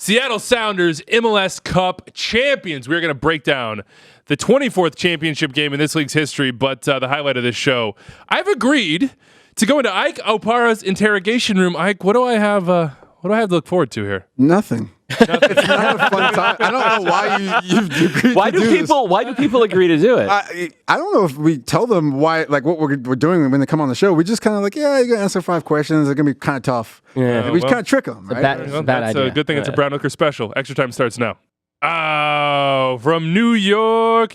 Seattle Sounders MLS Cup champions. We're going to break down the 24th championship game in this league's history, but the highlight of this show, I've agreed to go into Ike Opara's interrogation room. Ike, what do I have to look forward to here? Nothing. It's not a fun time. I don't know why you've agreed why to do do people this. Why do people agree to do it? I don't know if we tell them why, like what we're doing when they come on the show. We just kind of like, yeah, you're gonna answer 5 questions. They're gonna be kind of tough. Yeah. We kind of trick them, right? It's a bad That's idea. a good thing. It's a Brown Hooker special. Extra time starts now. Oh, from New York,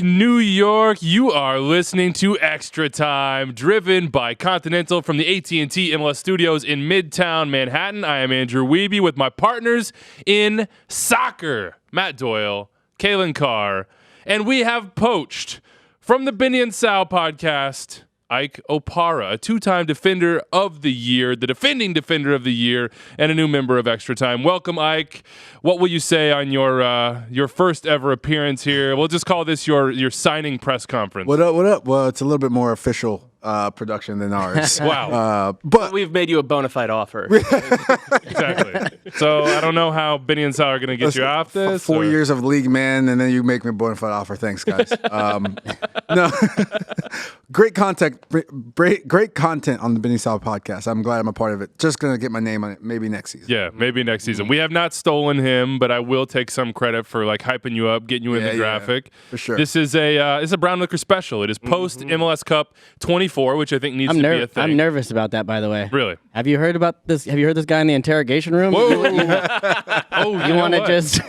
you are listening to Extra Time, driven by Continental from the AT&T MLS studios in Midtown Manhattan. I am Andrew Wiebe with my partners in soccer, Matt Doyle, Calen Carr, and we have poached from the Benny Sal Podcast, Ike Opara, a 2-time defender of the year, the defending defender of the year, and a new member of Extra Time. Welcome, Ike. What will you say on your first ever appearance here? We'll just call this your signing press conference. What up? What up? Well, it's a little bit more official production than ours. Wow. But We've made you a bona fide offer. Exactly. So I don't know how Benny and Sal are going to get you off this. 4 years of league man, and then you make me a bona fide offer. Thanks, guys. No, great content on the Benny Sal Podcast. I'm glad I'm a part of it. Just gonna get my name on it maybe next season. Yeah, maybe next season. We have not stolen him, but I will take some credit for like hyping you up, getting you in the graphic. For sure. This is a Brown Liquor special. It is post MLS Cup 24, which I think needs to be a thing. I'm nervous about that, by the way. Really? Have you heard about this? Have you heard this guy in the interrogation room? Whoa! You want to just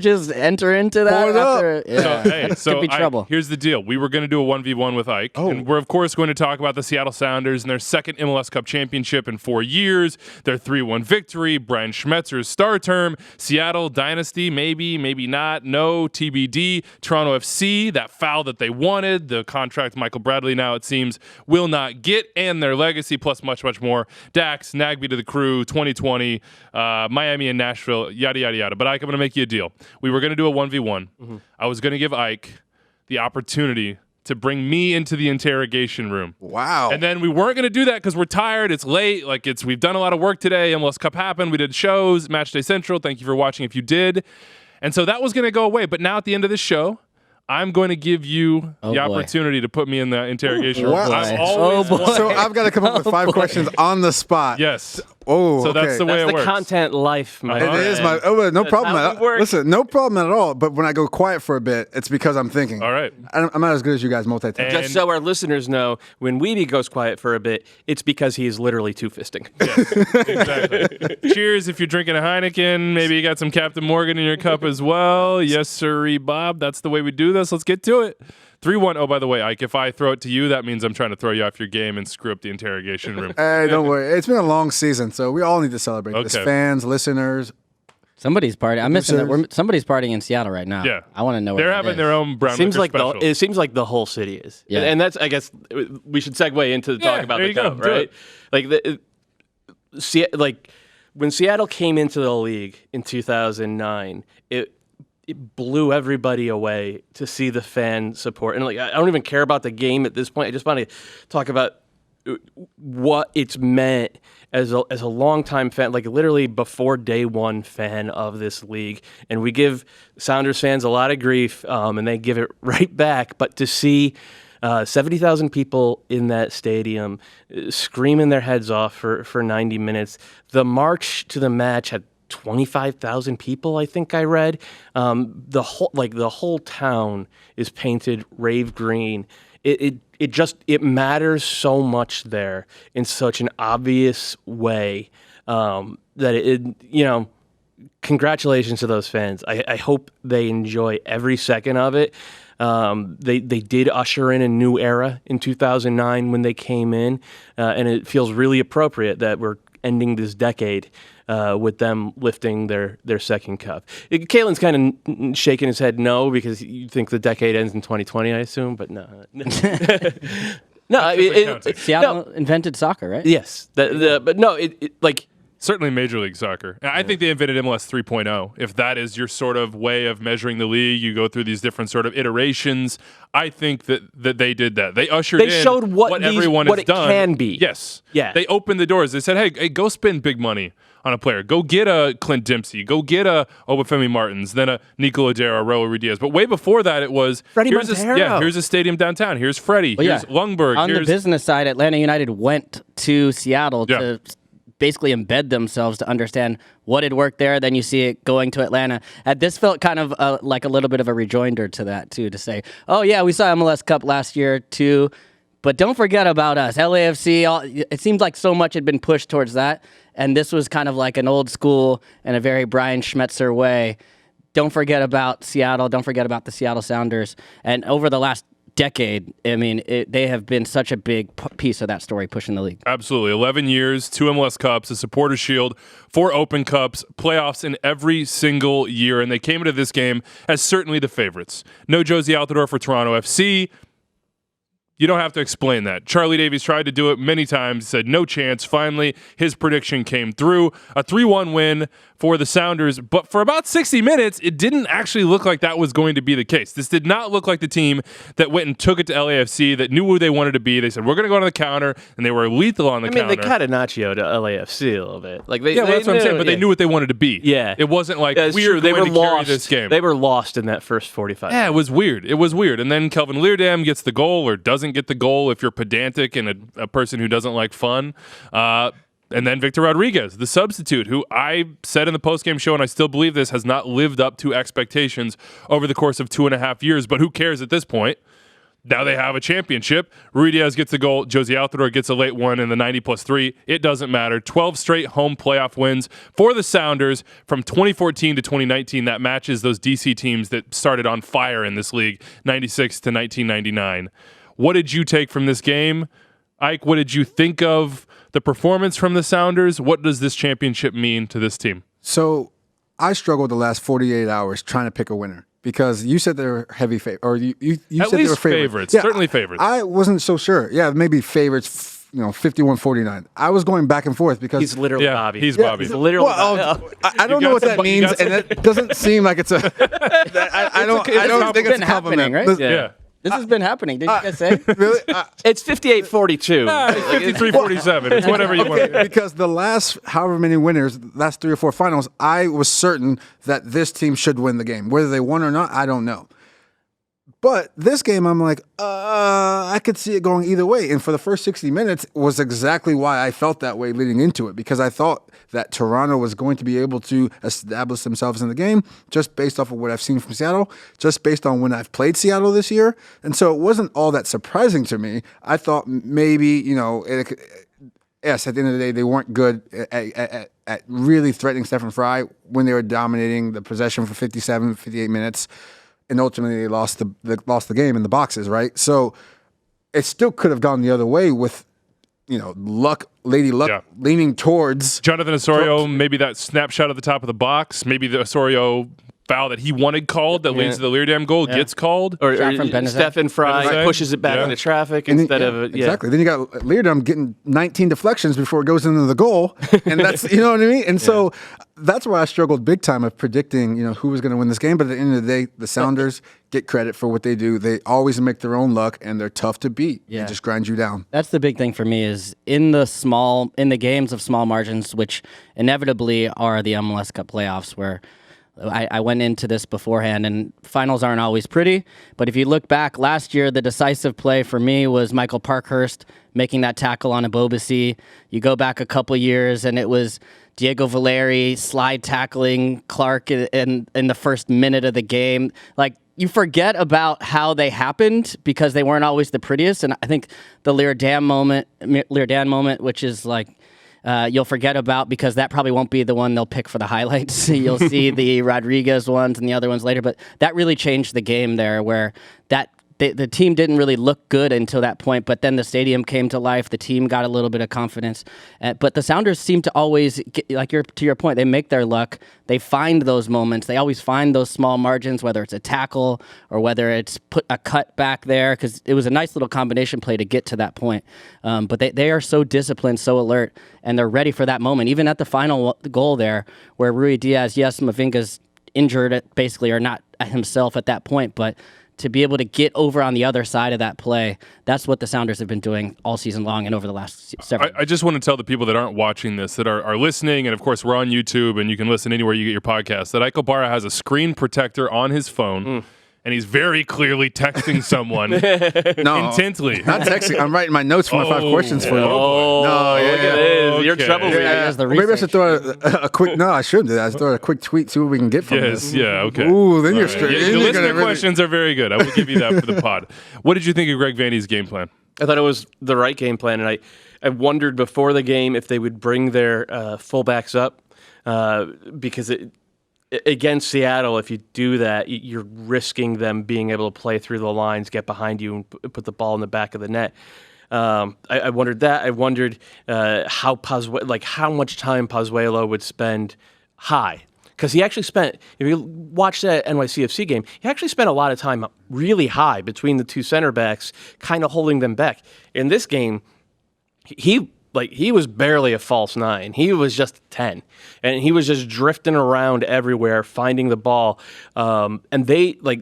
just enter into that? Pull it up. After, yeah. So Could be trouble. Here's the deal. We were going to do a 1v1 with Ike, and we're, of course, going to talk about the Seattle Sounders and their second MLS Cup championship in 4 years, their 3-1 victory, Brian Schmetzer's star term, Seattle dynasty, maybe, maybe not, no, TBD, Toronto FC, that foul that they wanted, the contract Michael Bradley now, it seems, will not get, and their legacy, plus much, much more. Dax, Nagby to the crew, 2020, Miami and Nashville, yada, yada, yada. But Ike, I'm going to make you a deal. We were going to do a 1v1. I was going to give Ike the opportunity to bring me into the interrogation room. Wow. And then we weren't going to do that because we're tired. It's late. We've done a lot of work today. MLS Cup happened. We did shows, Matchday Central. Thank you for watching if you did. And so that was going to go away. But now at the end of this show, I'm going to give you the opportunity to put me in the interrogation room. Wow. I've always wanted- So I've got to come up with 5 questions on the spot. Yes. Oh, So okay. that's the way That's it the works. content life, my It friend. is my no That's problem. how we work. Listen, no problem at all. But when I go quiet for a bit, it's because I'm thinking. All right. I'm not as good as you guys multitasking. And- Just so our listeners know, when Wiebe goes quiet for a bit, it's because he is literally two-fisting. Exactly. Cheers if you're drinking a Heineken. Maybe you got some Captain Morgan in your cup as well. Yes, sirree, Bob. That's the way we do this. Let's get to it. 3-1. Oh, by the way, Ike, if I throw it to you, that means I'm trying to throw you off your game and screw up the interrogation room. Hey, don't worry. It's been a long season, so we all need to celebrate this. Okay. Fans, listeners. Somebody's partying. I'm missing that. Somebody's partying in Seattle right now. Yeah. I want to know what They're that having is. their own Brown Seems Liquor like special. it seems like the whole city is. Yeah. And that's, I guess, we should segue into talk about there the you go. cup, Do right? Like when Seattle came into the league in 2009, it blew everybody away to see the fan support. And like I don't even care about the game at this point. I just want to talk about what it's meant as a longtime fan, like literally before day one fan of this league. And we give Sounders fans a lot of grief, and they give it right back. But to see 70,000 people in that stadium screaming their heads off for 90 minutes, the march to the match had 25,000 people, I think I read. The whole town is painted rave green. It matters so much there in such an obvious way that congratulations to those fans. I hope they enjoy every second of it. They did usher in a new era in 2009 when they came in, and it feels really appropriate that we're ending this decade with them lifting their second cup. Calen's kind of shaking his head no, because you think the decade ends in 2020, I assume, but no. No, Seattle invented soccer, right? Yes, but no, Certainly Major League Soccer. I think they invented MLS 3.0. If that is your sort of way of measuring the league, you go through these different sort of iterations. I think that they did that. They ushered in showed what everyone what has it done. can be. Yes. Yeah. They opened the doors. They said, hey, go spend big money on a player. Go get a Clint Dempsey. Go get a Obafemi Martins, then a Nico Ladera, Raul Ruiz. But way before that, it was Freddie here's Montero. here's a stadium downtown. Here's Freddie. Well, here's Lundberg. On here's the business side, Atlanta United went to Seattle to basically embed themselves to understand what had worked there. Then you see it going to Atlanta. And this felt kind of like a little bit of a rejoinder to that, too, to say, oh, yeah, we saw MLS Cup last year, too. But don't forget about us. LAFC, it seemed like so much had been pushed towards that. And this was kind of like an old school and a very Brian Schmetzer way. Don't forget about Seattle. Don't forget about the Seattle Sounders. And over the last decade, I mean, they have been such a big piece of that story pushing the league. Absolutely. 11 years, 2 MLS Cups, a Supporters Shield, 4 Open Cups, playoffs in every single year, and they came into this game as certainly the favorites. No Josie Altidore for Toronto FC. You don't have to explain that. Charlie Davies tried to do it many times, said no chance. Finally, his prediction came through. A 3-1 win for the Sounders, but for about 60 minutes, it didn't actually look like that was going to be the case. This did not look like the team that went and took it to LAFC, that knew who they wanted to be. They said, we're going to go to the counter, and they were lethal on the counter. I mean, they Catenaccio to LAFC a little bit. Like that's what I'm saying, but they knew what they wanted to be. Yeah. It wasn't like, That's we true. were They going were to carry lost. this game. They were lost in that first 45 Yeah, it was weird. It was weird. And then Kelvin Leerdam gets the goal or doesn't get the goal if you're pedantic and a person who doesn't like fun. And then Victor Rodriguez, the substitute, who I said in the postgame show, and I still believe this, has not lived up to expectations over the course of 2.5 years. But who cares at this point? Now they have a championship. Ruiz gets a goal. Josie Altidore gets a late one in the 90+3. It doesn't matter. 12 straight home playoff wins for the Sounders from 2014 to 2019. That matches those DC teams that started on fire in this league, 96 to 1999. What did you take from this game? Ike, what did you think of the performance from the Sounders? What does this championship mean to this team? So I struggled the last 48 hours trying to pick a winner because you said they were heavy favorites, or you At said least they were favorites. Certainly favorites. I wasn't so sure. Yeah, maybe favorites, 51-49. I was going back and forth because He's literally Bobby. He's Bobby. He's literally Bobby. I don't know what that means, and it doesn't seem like it's a. I don't think it's a compliment. Right? Listen, Yeah. This has been happening. Did you guys say? Really? It's 58-42. 53-47. It's whatever you want. Because the last however many winners, last 3 or 4 finals, I was certain that this team should win the game. Whether they won or not, I don't know. But this game, I'm like, I could see it going either way. And for the first 60 minutes was exactly why I felt that way leading into it, because I thought that Toronto was going to be able to establish themselves in the game just based off of what I've seen from Seattle, just based on when I've played Seattle this year. And so it wasn't all that surprising to me. I thought maybe, yes, at the end of the day, they weren't good at really threatening Stephen Fry when they were dominating the possession for 57, 58 minutes. And ultimately, they lost the game in the boxes, right? So it still could have gone the other way with, Lady Luck leaning towards Jonathan Osorio. Maybe that snapshot at the top of the box. Maybe the Osorio foul that he wanted called that leads to the Leerdam goal gets called. Or from Benny Sal. Stephen Fry Benny Sal. pushes it back into traffic instead of exactly. Then you got Leerdam getting 19 deflections before it goes into the goal, and that's you know what I mean. And so that's where I struggled big time of predicting who was going to win this game. But at the end of the day, the Sounders get credit for what they do. They always make their own luck, and they're tough to beat. Yeah. They just grind you down. That's the big thing for me is in the games of small margins, which inevitably are the MLS Cup playoffs, where I went into this beforehand, and finals aren't always pretty. But if you look back last year, the decisive play for me was Michael Parkhurst making that tackle on Abobasi. You go back a couple years, and it was Diego Valeri slide tackling Clark in the first minute of the game. Like, you forget about how they happened because they weren't always the prettiest. And I think the Leerdam moment, which is like, you'll forget about because that probably won't be the one they'll pick for the highlights. You'll see the Rodriguez ones and the other ones later. But that really changed the game there, where that the team didn't really look good until that point, but then the stadium came to life. The team got a little bit of confidence. But the Sounders seem to always, to your point, they make their luck. They find those moments. They always find those small margins, whether it's a tackle or whether it's put a cut back there, because it was a nice little combination play to get to that point. But they are so disciplined, so alert, and they're ready for that moment. Even at the final goal there, where Rui Diaz, yes, Mavinga's injured basically, or not himself at that point, but to be able to get over on the other side of that play, that's what the Sounders have been doing all season long and over the last several I just want to tell the people that aren't watching this, that are listening, and of course we're on YouTube and you can listen anywhere you get your podcast, that Ike Opara has a screen protector on his phone. And he's very clearly texting someone intently. Not texting. I'm writing my notes for my 5 questions for you. Oh, No, look at this. You're trouble. Maybe I should throw a quick. No, I shouldn't do that. I should throw a quick tweet, see what we can get from this. Yeah, okay. Ooh, then you're straight. The listener questions are very good. I will give you that for the pod. What did you think of Greg Vandy's game plan? I thought it was the right game plan, and I wondered before the game if they would bring their fullbacks up because against Seattle, if you do that, you're risking them being able to play through the lines, get behind you, and put the ball in the back of the net. I wondered that. I wondered how much time Pozuelo would spend high. Because he actually spent, if you watch that NYCFC game, he actually spent a lot of time really high between the two center backs, kind of holding them back. In this game, he was barely a false 9. He was just 10. And he was just drifting around everywhere, finding the ball. And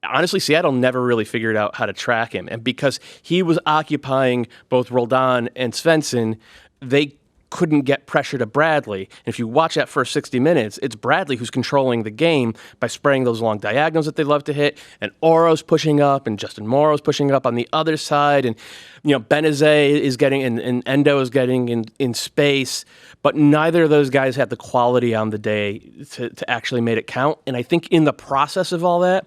honestly, Seattle never really figured out how to track him. And because he was occupying both Roldan and Svensson, they couldn't get pressure to Bradley. And if you watch that first 60 minutes, it's Bradley who's controlling the game by spraying those long diagonals that they love to hit, and Oro's pushing up, and Justin Morrow's pushing up on the other side, and Benazet is getting, and Endo is getting in space, but neither of those guys had the quality on the day to actually make it count. And I think in the process of all that,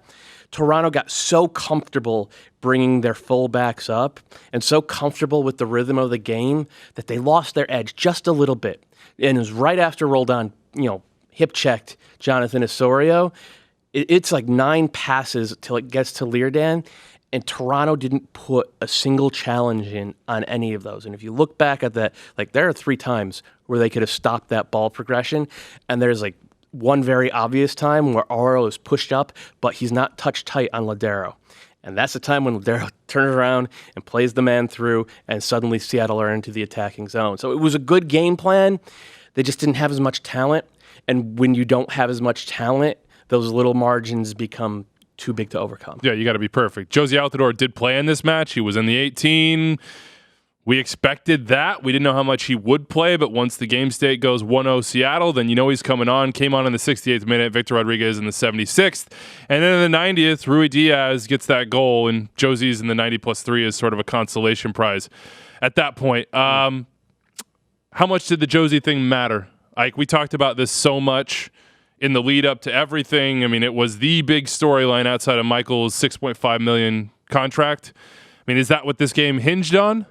Toronto got so comfortable bringing their fullbacks up and so comfortable with the rhythm of the game that they lost their edge just a little bit. And it was right after Roldan, hip-checked Jonathan Osorio. It's like 9 passes till it gets to Leardan, and Toronto didn't put a single challenge in on any of those. And if you look back at that, there are 3 times where they could have stopped that ball progression, and there's one very obvious time where Oro is pushed up, but he's not touch tight on Ladero. And that's the time when Ladero turns around and plays the man through, and suddenly Seattle are into the attacking zone. So it was a good game plan. They just didn't have as much talent. And when you don't have as much talent, those little margins become too big to overcome. Yeah, you got to be perfect. Josie Altidore did play in this match. He was in the 18. We expected that. We didn't know how much he would play, but once the game state goes 1-0 Seattle, then he's coming on. Came on in the 68th minute, Victor Rodriguez in the 76th. And then in the 90th, Rui Diaz gets that goal, and Josie's in the 90+3 is sort of a consolation prize at that point. How much did the Josie thing matter? We talked about this so much in the lead up to everything. I mean, it was the big storyline outside of Michael's $6.5 million contract. I mean, is that what this game hinged on?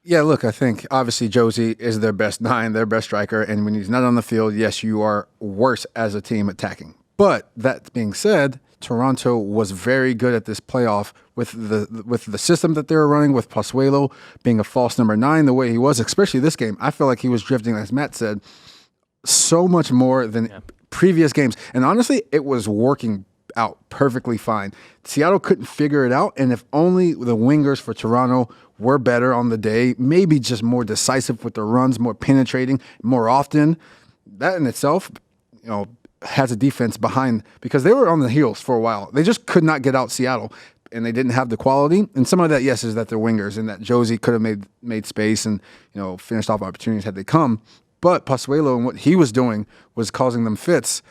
Yeah, look, I think obviously Josie is their best 9, their best striker, and when he's not on the field, yes, you are worse as a team attacking. But that being said, Toronto was very good at this playoff with the system that they were running, with Pozuelo being a false number 9 the way he was, especially this game. I feel like he was drifting, as Matt said, so much more than previous games. And honestly, it was working out perfectly fine. Seattle couldn't figure it out, and if only the wingers for Toronto were better on the day, maybe just more decisive with the runs, more penetrating more often, that in itself, has a defense behind, because they were on the heels for a while. They just could not get out Seattle, and they didn't have the quality. And some of that, yes, is that they're wingers, and that Josie could have made space and finished off opportunities had they come. But Pozuelo and what he was doing was causing them fits.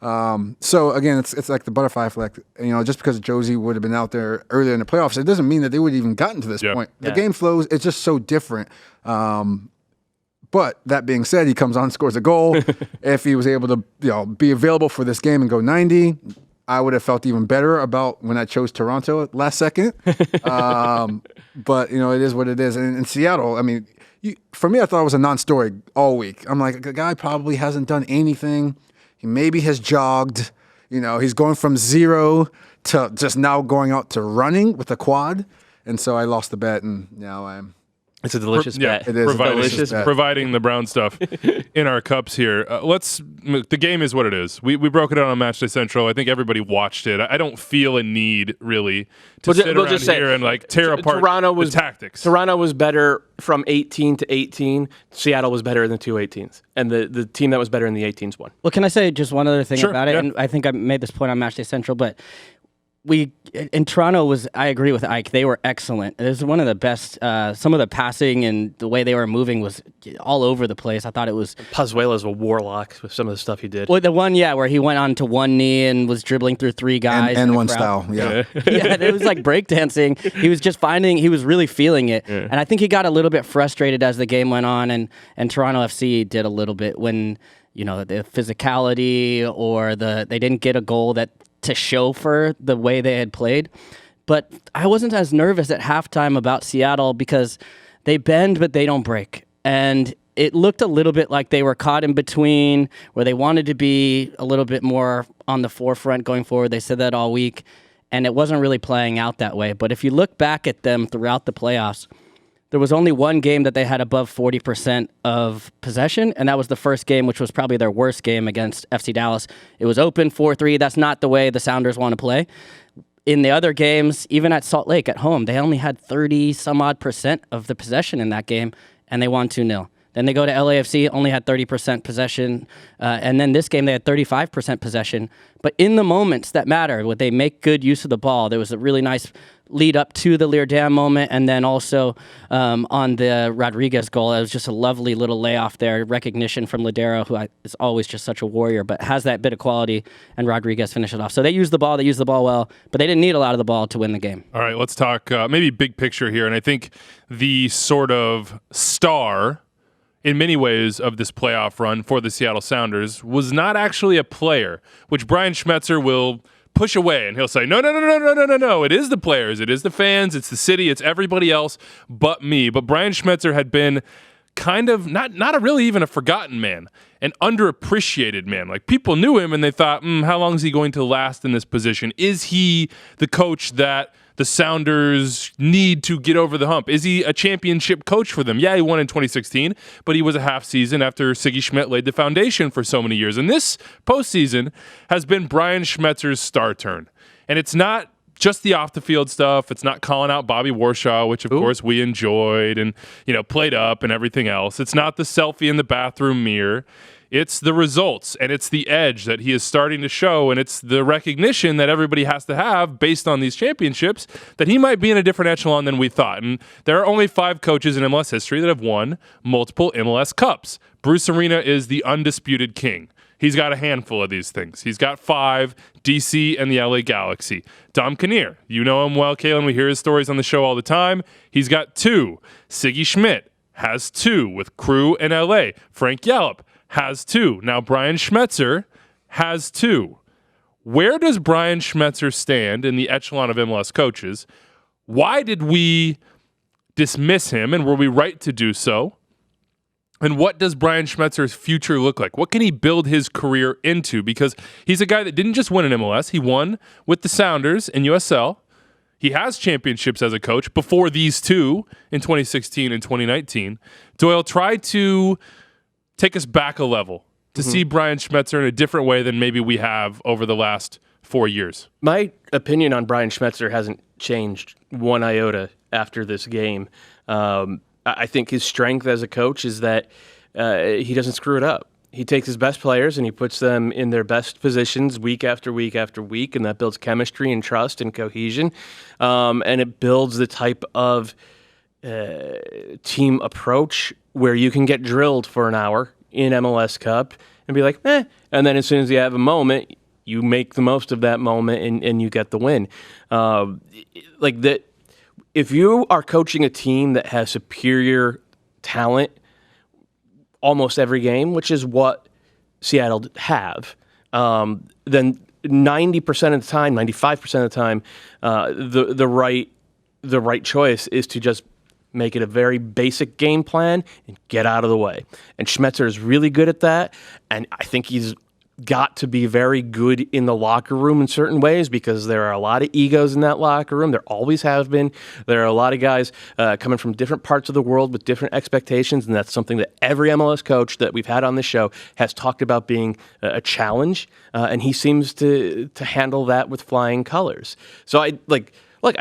So again, it's like the butterfly effect. Just because Josie would have been out there earlier in the playoffs, it doesn't mean that they would have even gotten to this point. The game flows; it's just so different. But that being said, he comes on, scores a goal. If he was able to, be available for this game and go 90, I would have felt even better about when I chose Toronto last second. But it is what it is. And in Seattle, I mean, for me, I thought it was a non-story all week. I'm like, a guy probably hasn't done anything. He maybe has jogged. He's going from 0 to just now going out to running with a quad. And so I lost the bet, and now I'm. It's a delicious bet. It is a delicious bet. Providing the brown stuff in our cups here. The game is what it is. We broke it out on Matchday Central. I think everybody watched it. I don't feel a need, really, to sit around here and like tear apart the tactics. Toronto was better from 18 to 18. Seattle was better in the 2-18s. And the team that was better in the 18s won. Well, can I say just one other thing about it? Yeah. And I think I made this point on Matchday Central, but in Toronto I agree with Ike. They were excellent. It was one of the best. Some of the passing and the way they were moving was all over the place. I thought it was. Pazuela's a warlock with some of the stuff he did. Well, the one, where he went on to one knee and was dribbling through three guys. And one style, yeah, it was like breakdancing. He was just he was really feeling it. Yeah. And I think he got a little bit frustrated as the game went on, and Toronto FC did a little bit when, the physicality or they didn't get a goal to show for the way they had played. But I wasn't as nervous at halftime about Seattle because they bend, but they don't break. And it looked a little bit like they were caught in between, where they wanted to be a little bit more on the forefront going forward. They said that all week, and it wasn't really playing out that way. But if you look back at them throughout the playoffs, there was only one game that they had above 40% of possession, and that was the first game, which was probably their worst game against FC Dallas. It was open 4-3. That's not the way the Sounders want to play. In the other games, even at Salt Lake at home, they only had 30-some-odd% of the possession in that game, and they won 2-0. Then they go to LAFC, only had 30% possession, and then this game they had 35% possession. But in the moments that matter, when they make good use of the ball, there was a really nice lead up to the Leardam moment, and then also on the Rodriguez goal, it was just a lovely little layoff there, recognition from Ladero, who is always just such a warrior, but has that bit of quality, and Rodriguez finished it off. So they used the ball well, but they didn't need a lot of the ball to win the game. All right, let's talk maybe big picture here, and I think the sort of star in many ways of this playoff run for the Seattle Sounders was not actually a player, which Brian Schmetzer will push away, and he'll say, no, it is the players, it is the fans, it's the city, it's everybody else but me. But Brian Schmetzer had been kind of not a really even a forgotten man, an underappreciated man. Like, people knew him and they thought, how long is he going to last in this position? Is he the coach that the Sounders need to get over the hump? Is he a championship coach for them? Yeah, he won in 2016, but he was a half season after Siggy Schmidt laid the foundation for so many years. And this postseason has been Brian Schmetzer's star turn. And it's not just the off-the-field stuff. It's not calling out Bobby Warshaw, which, of course, we enjoyed and, played up and everything else. It's not the selfie in the bathroom mirror. It's the results, and it's the edge that he is starting to show, and it's the recognition that everybody has to have based on these championships that he might be in a different echelon than we thought. And there are only 5 coaches in MLS history that have won multiple MLS Cups. Bruce Arena is the undisputed king. He's got a handful of these things. He's got 5, DC and the LA Galaxy. Dom Kinnear, you know him well, Calen. We hear his stories on the show all the time. He's got 2. Siggy Schmidt has 2 with Crew and LA. Frank Yallop has 2. Now Brian Schmetzer has 2. Where does Brian Schmetzer stand in the echelon of MLS coaches? Why did we dismiss him, and were we right to do so? And what does Brian Schmetzer's future look like? What can he build his career into? Because he's a guy that didn't just win in MLS. He won with the Sounders in USL. He has championships as a coach before these 2 in 2016 and 2019. Doyle tried to take us back a level to see Brian Schmetzer in a different way than maybe we have over the last 4 years. My opinion on Brian Schmetzer hasn't changed one iota after this game. I think his strength as a coach is that he doesn't screw it up. He takes his best players and he puts them in their best positions week after week after week, and that builds chemistry and trust and cohesion. And it builds the type of team approach where you can get drilled for an hour in MLS Cup and be like, and then as soon as you have a moment, you make the most of that moment and you get the win. Like that, if you are coaching a team that has superior talent almost every game, which is what Seattle have, then 90% of the time, 95% of the time, the right choice is to just make it a very basic game plan and get out of the way. And Schmetzer is really good at that, and I think he's got to be very good in the locker room in certain ways because there are a lot of egos in that locker room. There always have been. There are a lot of guys coming from different parts of the world with different expectations, and that's something that every MLS coach that we've had on this show has talked about being a challenge, and he seems to handle that with flying colors. So I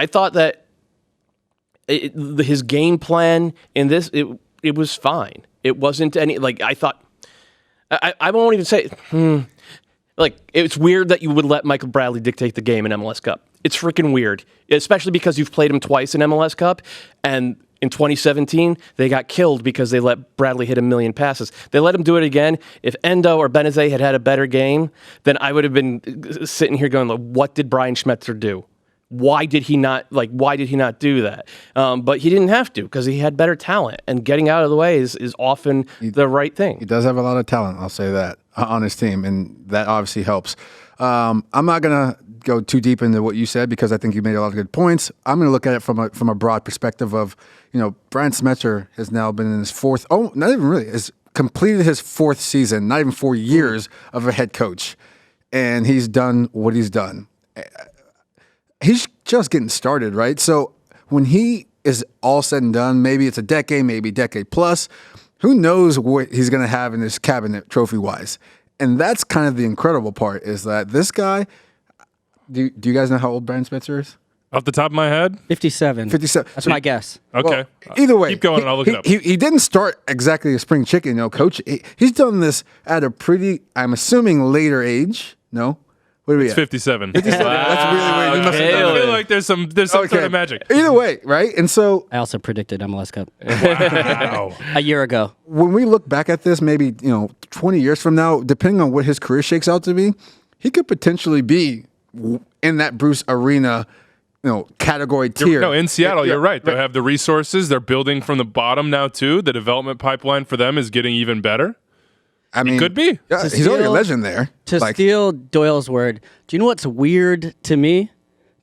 thought that his game plan in this, it was fine. It wasn't any, I thought, I won't even say, it's weird that you would let Michael Bradley dictate the game in MLS Cup. It's freaking weird, especially because you've played him twice in MLS Cup, and in 2017, they got killed because they let Bradley hit 1 million passes. They let him do it again. If Endo or Benezet had a better game, then I would have been sitting here going, what did Brian Schmetzer do? Why did he not do that? But he didn't have to because he had better talent, and getting out of the way is often the right thing. He does have a lot of talent, I'll say that, on his team, and that obviously helps. I'm not going to go too deep into what you said because I think you made a lot of good points. I'm going to look at it from a broad perspective of, Brian Schmetzer has now been in his has completed his 4th season, not even 4 years of a head coach, and he's done what he's done. He's just getting started, right? So when he is all said and done, maybe it's a decade, maybe decade plus, who knows what he's going to have in his cabinet trophy-wise. And that's kind of the incredible part is that this guy, do you guys know how old Brian Schmetzer is? Off the top of my head? 57. 57. That's my guess. Okay. Well, either way. Keep going and I'll look it up. He didn't start exactly a spring chicken, coach. He's done this at a pretty, I'm assuming, later age. No? What are we It's at? 57. 57. That's really weird. You must have done I that. feel like there's some sort of magic. Either way, right? And so I also predicted MLS Cup Wow. a year ago. when we look back at this, maybe 20 years from now, depending on what his career shakes out to be, he could potentially be in that Bruce Arena, category tier. No, in Seattle, you're right. They have the resources. They're building from the bottom now too. The development pipeline for them is getting even better. I mean, could be. Yeah, he's already a legend there. To steal Doyle's word, do you know what's weird to me?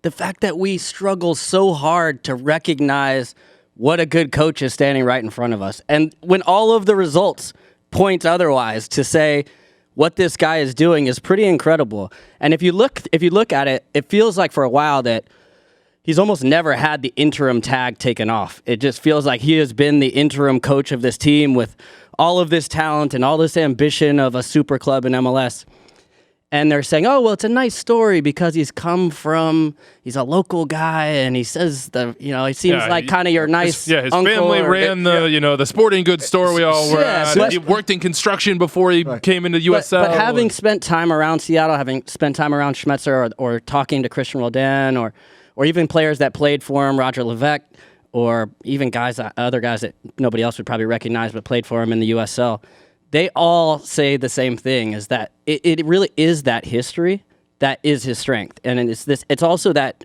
The fact that we struggle so hard to recognize what a good coach is standing right in front of us. And when all of the results point otherwise, to say what this guy is doing is pretty incredible. And if you look at it, it feels like for a while that he's almost never had the interim tag taken off. It just feels like he has been the interim coach of this team with all of this talent and all this ambition of a super club in MLS. And they're saying, oh, well, it's a nice story because he's a local guy and he says he seems like kind of your nice his uncle family ran the sporting goods store we all were at. He worked in construction before he came into USL. But having spent time around Seattle, having spent time around Schmetzer or talking to Christian Roldan or even players that played for him, Roger Levesque, or even other guys that nobody else would probably recognize but played for him in the USL, they all say the same thing, is that it really is that history that is his strength. And it's also that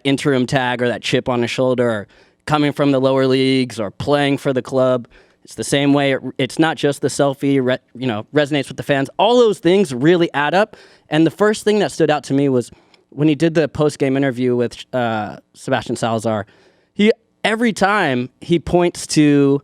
interim tag or that chip on his shoulder or coming from the lower leagues or playing for the club. It's the same way. It's not just the selfie, resonates with the fans. All those things really add up. And the first thing that stood out to me was when he did the post-game interview with Sebastian Salazar, every time he points to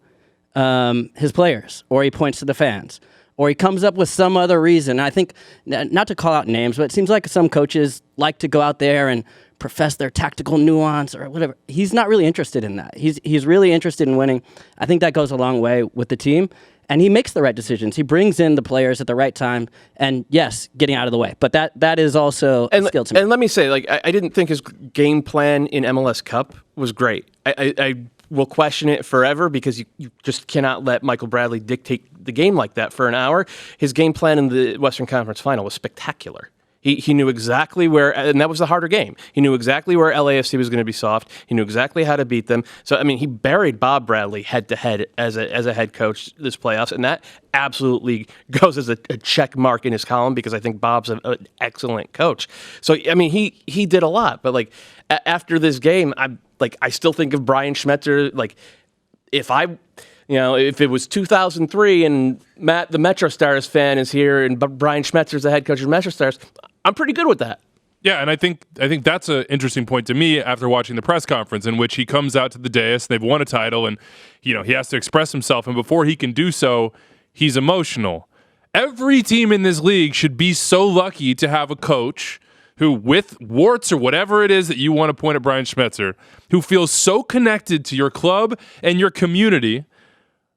his players or he points to the fans or he comes up with some other reason. I think, not to call out names, but it seems like some coaches like to go out there and profess their tactical nuance or whatever. He's not really interested in that. He's really interested in winning. I think that goes a long way with the team. And he makes the right decisions. He brings in the players at the right time. And yes, getting out of the way. But that is also a skill to me. And let me say, I didn't think his game plan in MLS Cup was great. I will question it forever because you just cannot let Michael Bradley dictate the game like that for an hour. His game plan in the Western Conference Final was spectacular. He knew exactly where, and that was the harder game. He knew exactly where LAFC was going to be soft. He knew exactly how to beat them. So, I mean, he buried Bob Bradley head-to-head as a head coach this playoffs, and that absolutely goes as a check mark in his column because I think Bob's an excellent coach. So, I mean, he did a lot. But, after this game, I still think of Brian Schmetzer, if it was 2003 and Matt, the Metro Stars fan, is here and Brian Schmetzer's the head coach of Metro Stars, I'm pretty good with that. Yeah, and I think that's an interesting point to me after watching the press conference in which he comes out to the dais, they've won a title, and he has to express himself, and before he can do so, he's emotional. Every team in this league should be so lucky to have a coach who, with warts or whatever it is that you want to point at Brian Schmetzer, who feels so connected to your club and your community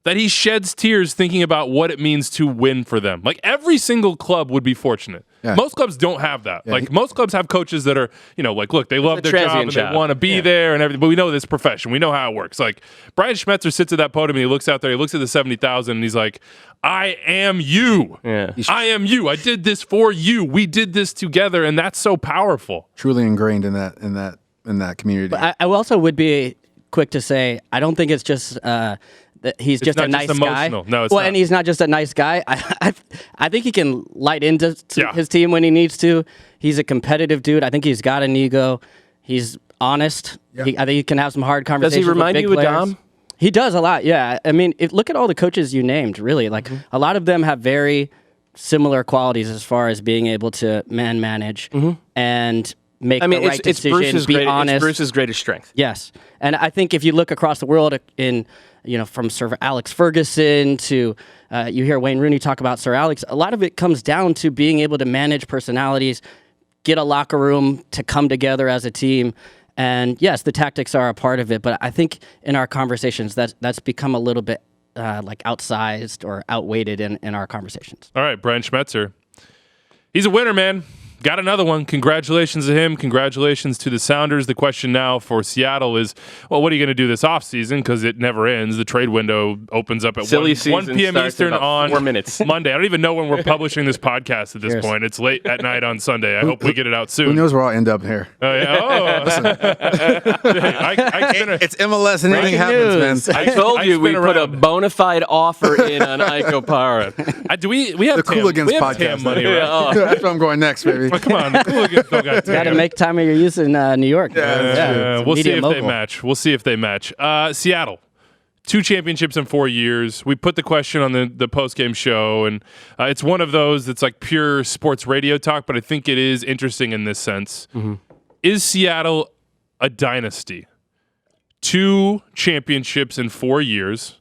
that he sheds tears thinking about what it means to win for them. Like, every single club would be fortunate. Yeah. Most clubs don't have that. Yeah, most clubs have coaches that are, like, look, they love their job and they want to be there and everything, but we know this profession. We know how it works. Like, Brian Schmetzer sits at that podium and he looks out there, he looks at the 70,000 and he's like, I am you. Yeah. I am you. I did this for you. We did this together, and that's so powerful. Truly ingrained in that community. But I also would be quick to say, I don't think it's just he's just a nice guy. No, it's well, not. And he's not just a nice guy. I think he can light into his team when he needs to. He's a competitive dude. I think he's got an ego. He's honest. Yeah. I think he can have some hard conversations. Does he remind you of Dom? He does a lot, yeah. I mean, look at all the coaches you named, really. Like, a lot of them have very similar qualities as far as being able to manage and make the right decision, be honest. It's Bruce's greatest strength. Yes. And I think if you look across the world from Sir Alex Ferguson to you hear Wayne Rooney talk about Sir Alex, a lot of it comes down to being able to manage personalities, get a locker room to come together as a team. And yes, the tactics are a part of it, but I think in our conversations that's become a little bit outsized or outweighted in our conversations. All right, Brian Schmetzer. He's a winner, man. Got another one. Congratulations to him. Congratulations to the Sounders. The question now for Seattle is, well, what are you going to do this offseason? Because it never ends. The trade window opens up at 1 p.m. Eastern on 4 minutes. Monday. I don't even know when we're publishing this podcast at this point. It's late at night on Sunday. I hope we get it out soon. Who knows where I'll end up here? Oh, yeah. It's MLS and anything happens, man. I told you we put a bona fide offer in on Ike Opara. We have the Cooligans podcast money, right? That's where I'm going next, baby. Come on, the Cooligans don't got Got to make time of your use in New York. We'll see if they match. We'll see if they match. Seattle, 2 championships in 4 years. We put the question on the post-game show, and it's one of those that's like pure sports radio talk, but I think it is interesting in this sense. Is Seattle a dynasty? 2 championships in 4 years.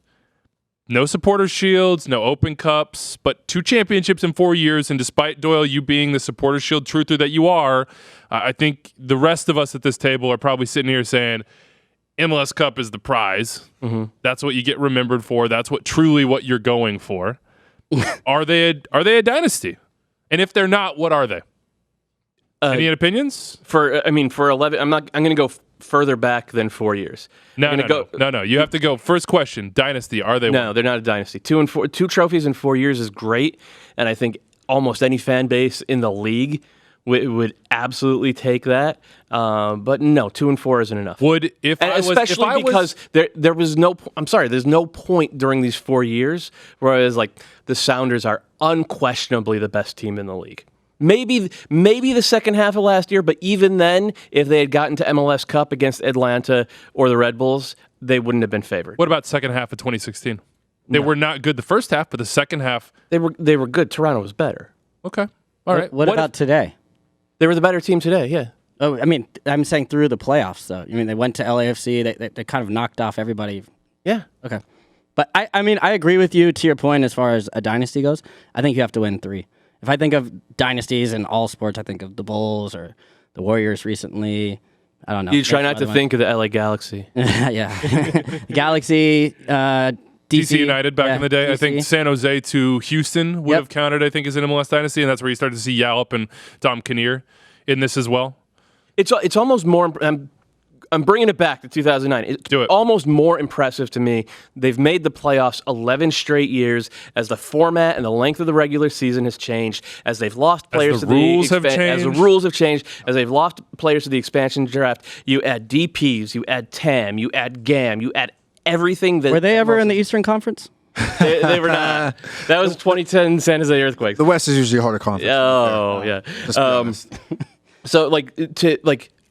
No supporter shields, no open cups, but 2 championships in 4 years. And despite, Doyle, you being the supporter shield truther that you are, I think the rest of us at this table are probably sitting here saying MLS Cup is the prize. That's what you get remembered for. That's what you're going for. Are they a dynasty? And if they're not, what are they? Any opinions? For 11, I'm going to go further back than 4 years. No. You have to go. First question: dynasty? Are they? No, they're not a dynasty. 2 trophies in 4 years is great, and I think almost any fan base in the league would absolutely take that. But no, 2 and 4 isn't enough. Especially because there was no. I'm sorry, there's no point during these 4 years where it was like the Sounders are unquestionably the best team in the league. Maybe the second half of last year, but even then, if they had gotten to MLS Cup against Atlanta or the Red Bulls, they wouldn't have been favored. What about second half of 2016? They were not good the first half, but the second half they were good. Toronto was better. Okay, all right. What about today? They were the better team today. Yeah. Oh, I mean, I'm saying through the playoffs, though. I mean, they went to LAFC. They kind of knocked off everybody. Yeah. Okay. But I agree with you to your point as far as a dynasty goes. I think you have to win 3. If I think of dynasties in all sports, I think of the Bulls or the Warriors recently. I don't know. You try not to think of the LA Galaxy. Yeah. Galaxy, DC United back in the day. DC. I think San Jose to Houston would have counted, I think, as an MLS dynasty, and that's where you started to see Yallop and Dom Kinnear in this as well. It's almost more... I'm bringing it back to 2009. Do it. Almost more impressive to me. They've made the playoffs 11 straight years as the format and the length of the regular season has changed, as they've lost players to the rules have changed. As the rules have changed, as they've lost players to the expansion draft. You add DPs, you add TAM, you add GAM, you add everything that... Were they ever in the Eastern Conference? They were not. That was 2010 San Jose Earthquakes. The West is usually a harder conference. Oh, yeah. So,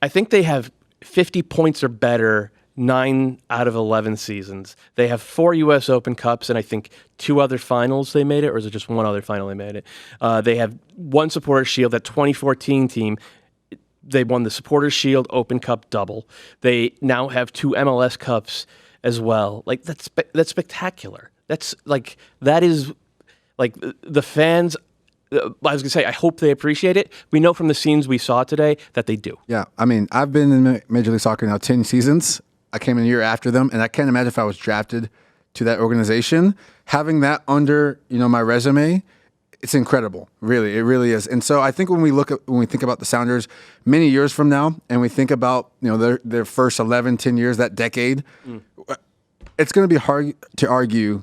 I think they have 50 points or better 9 out of 11 seasons. They have 4 U.S. Open Cups and I think 2 other finals they made it, or is it just 1 other final they made it? They have 1 Supporters Shield. That 2014 team, they won the Supporters Shield Open Cup double. They now have 2 MLS Cups as well. Like, that's spectacular. That is Like the fans, I was gonna say, I hope they appreciate it. We know from the scenes we saw today that they do. Yeah, I mean, I've been in Major League Soccer now 10 seasons. I came in a year after them, and I can't imagine if I was drafted to that organization. Having that under, my resume, it's incredible. Really, it really is. And so I think when we think about the Sounders many years from now, and we think about their first 11, 10 years, that decade, it's going to be hard to argue,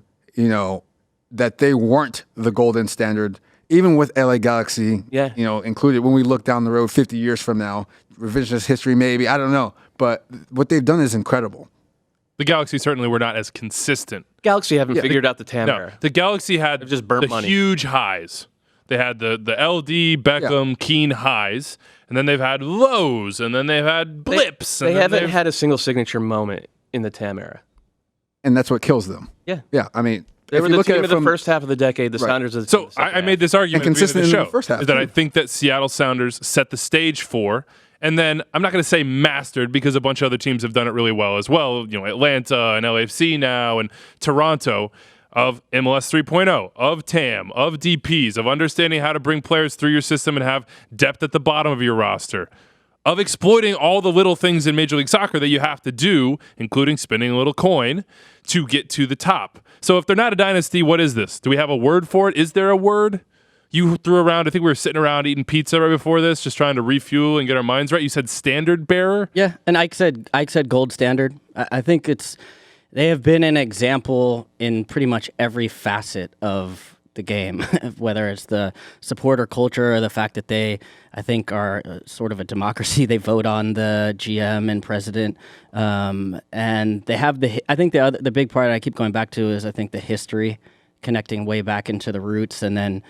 that they weren't the golden standard. Even with LA Galaxy, included, when we look down the road 50 years from now, revisionist history maybe, I don't know. But what they've done is incredible. The Galaxy certainly were not as consistent. Galaxy haven't figured out the TAM No, era. the Galaxy had just burnt the money. huge highs. They had the LD, Beckham, Keane highs, and then they've had lows, and then they've had blips. They haven't had a single signature moment in the TAM era. And that's what kills them. Yeah. Yeah, I mean, They if were you the look team at it of the from first half of the decade. The Sounders of the So second I made this argument And at the beginning of consistent in the the show, first half, is that I too. think that Seattle Sounders set the stage for, and then I'm not going to say mastered because a bunch of other teams have done it really well as well. Atlanta and LAFC now and Toronto, of MLS 3.0, of TAM, of DPs, of understanding how to bring players through your system and have depth at the bottom of your roster, of exploiting all the little things in Major League Soccer that you have to do, including spending a little coin to get to the top. So if they're not a dynasty, what is this? Do we have a word for it? Is there a word? You threw around, I think we were sitting around eating pizza right before this, just trying to refuel and get our minds right. You said standard bearer? Yeah, and Ike said gold standard. I think they have been an example in pretty much every facet of the game, whether it's the supporter culture or the fact that they, I think, are sort of a democracy. They vote on the GM and president, and they have I think the big part I keep going back to is I think the history, connecting way back into the roots, and then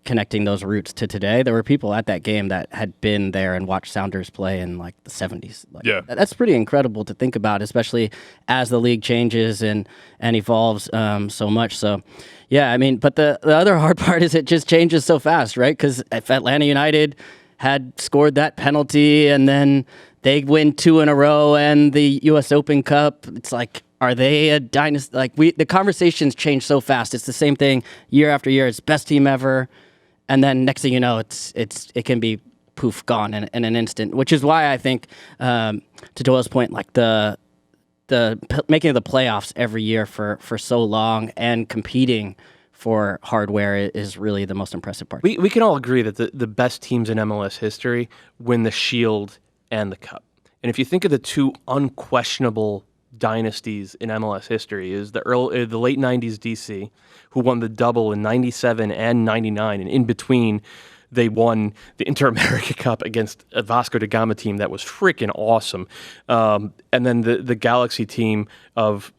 connecting those roots to today. There were people at that game that had been there and watched Sounders play in like the 70s. Yeah. That's pretty incredible to think about, especially as the league changes and evolves so much. So, yeah, I mean, but the other hard part is it just changes so fast, right? Because if Atlanta United had scored that penalty and then they win 2 in a row and the U.S. Open Cup, it's like, are they a dynasty? Like the conversations change so fast. It's the same thing year after year. It's best team ever, and then next thing you know, it can be poof gone in an instant. Which is why I think, to Doyle's point, like the making the playoffs every year for so long and competing for hardware is really the most impressive part. We can all agree that the best teams in MLS history win the Shield and the Cup. And if you think of the two unquestionable dynasties in MLS history, is the late 90s DC, who won the double in 97 and 99, and in between they won the Inter-America Cup against a Vasco da Gama team that was freaking awesome. And then the Galaxy team of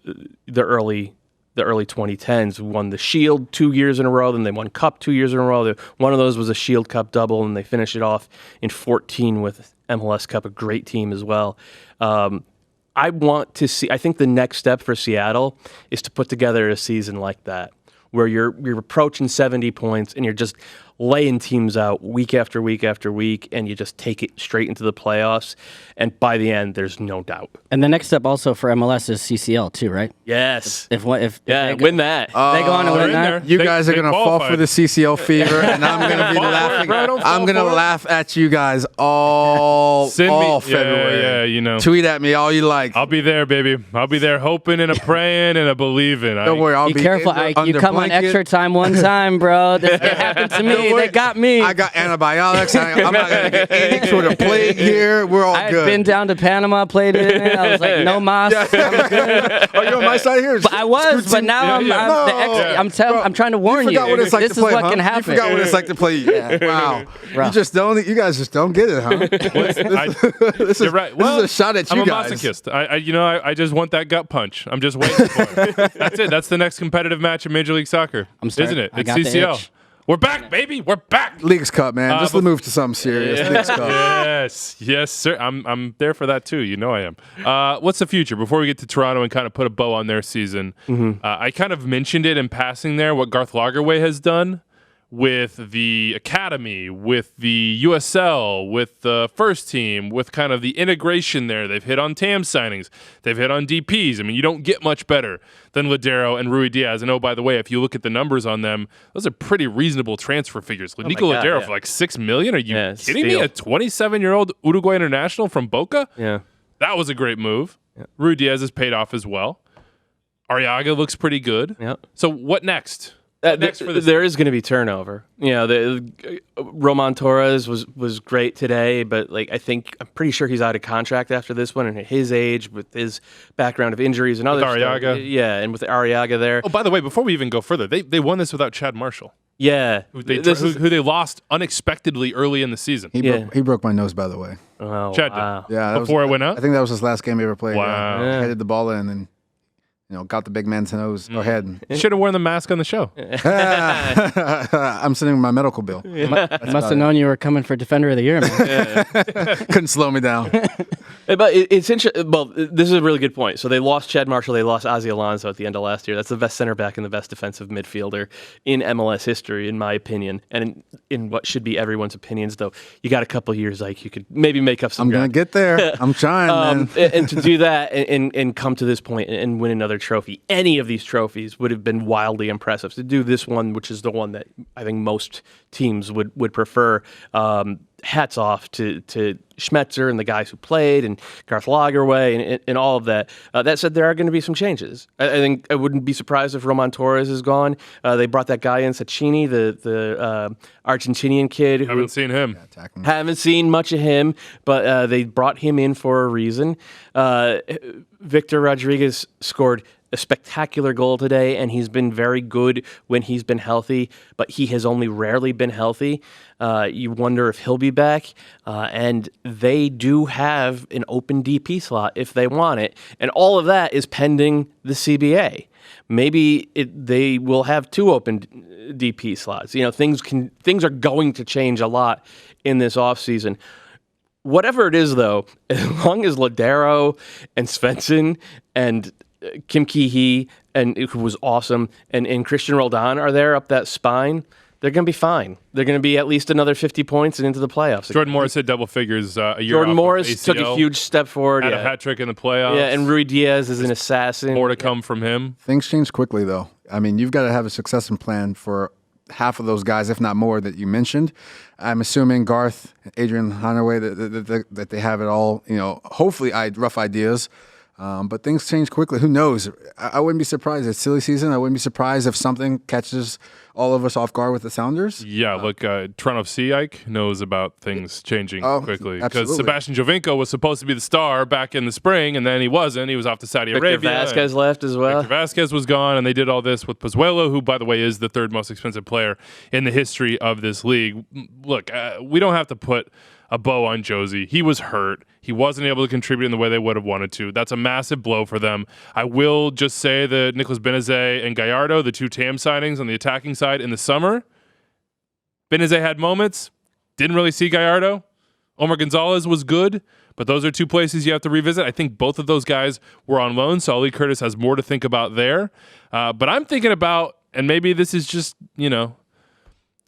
the early 2010s won the Shield 2 years in a row, then they won Cup 2 years in a row. One of those was a Shield Cup double, and they finished it off in 14 with MLS Cup, a great team as well. I want to see, I think the next step for Seattle is to put together a season like that, where you're approaching 70 points and you're just laying teams out week after week after week, and you just take it straight into the playoffs. And by the end, there's no doubt. And the next step also for MLS is CCL too, right? Yes. If Win that. they go on to they're win in that. there. You They- guys are they gonna fall qualified. for the CCL fever, and I'm gonna be laughing. Right, don't I'm fall gonna for it. laugh at you guys all Send me, February. yeah, Tweet at me all you like. I'll be there, baby. I'll be there hoping and a praying and a believing. Don't worry, I'll Be be careful, in the- Ike. You under come on blanket. extra time one time, bro. This happened to me. Don't worry. They got me. I got antibiotics. I'm not gonna get any sort of plague here. We're all I've good. been down to Panama, played it. I was like, no mas. Are you on my side here? But I was, but now I'm trying to warn you. You forgot what it's like This to play, is what huh? can happen. You forgot what it's like to play. Wow. Rough. You guys just don't get it, huh? This You're right. This is a shot at you I'm guys. a masochist. I just want that gut punch. I'm just waiting for it. That's it. That's the next competitive match in Major League Soccer, starting- isn't it? I It's got the CCL. itch. We're back, baby. We're back. Leagues Cup, man. Just but- move to something serious. Leagues Cup. Yes, sir. I'm there for that too. You know I am. What's the future? Before we get to Toronto and kind of put a bow on their season, I kind of mentioned it in passing there. What Garth Lagerwey has done with the academy, with the USL, with the first team, with kind of the integration there. They've hit on TAM signings. They've hit on DPs. I mean, you don't get much better than Ladero and Rui Diaz. And oh, by the way, if you look at the numbers on them, those are pretty reasonable transfer figures. Nico Ladero for like $6 million? Are you kidding me? A 27-year-old Uruguay international from Boca? Yeah. That was a great move. Yeah. Rui Diaz has paid off as well. Arriaga looks pretty good. Yep. So what next? There is going to be turnover. Roman Torres was great today, but I'm pretty sure he's out of contract after this one. And at his age, with his background of injuries and other stuff, and with Arriaga there. Oh, by the way, before we even go further, they won this without Chad Marshall. Yeah, who they lost unexpectedly early in the season. He broke my nose, by the way. Oh, Chad did. Yeah, before it went out. I think that was his last game he ever played. Wow, headed the ball in and. Got the big man's nose or head. Should have worn the mask on the show. I'm sending my medical bill. Must have known you were coming for Defender of the Year, man. Couldn't slow me down. But it's interesting. Well, this is a really good point. So they lost Chad Marshall. They lost Ozzy Alonso at the end of last year. That's the best center back and the best defensive midfielder in MLS history, in my opinion. And in what should be everyone's opinions, though. You got a couple years, like you could maybe make up some I'm going to get there. I'm trying, man. And to do that and come to this point and win another trophy, any of these trophies would have been wildly impressive. To do this one, which is the one that I think most teams would prefer, hats off to Schmetzer and the guys who played and Garth Lagerwey and all of that. That said, there are going to be some changes. I think I wouldn't be surprised if Roman Torres is gone. They brought that guy in, Sacchini, the Argentinian kid. Haven't seen him. Haven't seen much of him, but they brought him in for a reason. Victor Rodriguez scored a spectacular goal today, and he's been very good when he's been healthy, but he has only rarely been healthy. You wonder if he'll be back, and they do have an open DP slot if they want it, and all of that is pending the CBA. Maybe they will have 2 open DP slots. Things are going to change a lot in this offseason. Whatever it is, though, as long as Ladero and Svensson and Kim Ki-hee, and who was awesome, and Christian Roldan are there up that spine, they're going to be fine. They're going to be at least another 50 points and into the playoffs. Jordan Morris hit double figures a year Jordan off Morris of ACL, took a huge step forward. Had a hat trick in the playoffs. Yeah, and Rui Diaz is an assassin. More to come from him. Things change quickly, though. I mean, you've got to have a succession plan for half of those guys, if not more, that you mentioned. I'm assuming Garth, Adrian Hanaway, that they have it all, hopefully rough ideas. But things change quickly. Who knows? I wouldn't be surprised. It's silly season. I wouldn't be surprised if something catches all of us off guard with the Sounders. Yeah, look, Toronto FC Ike knows about things changing quickly. Because absolutely. Sebastian Jovinko was supposed to be the star back in the spring, and then he wasn't. He was off to Saudi Arabia. Victor Vasquez left as well. Victor Vasquez was gone, and they did all this with Pozuelo, who, by the way, is the 3rd most expensive player in the history of this league. Look, we don't have to put a bow on Josie. He was hurt. He wasn't able to contribute in the way they would have wanted to. That's a massive blow for them. I will just say that Nicolas Benezet and Gallardo, the 2 TAM signings on the attacking side in the summer, Benezet had moments. Didn't really see Gallardo. Omar Gonzalez was good, but those are 2 places you have to revisit. I think both of those guys were on loan, so Ali Curtis has more to think about there. But I'm thinking about, and maybe this is just, this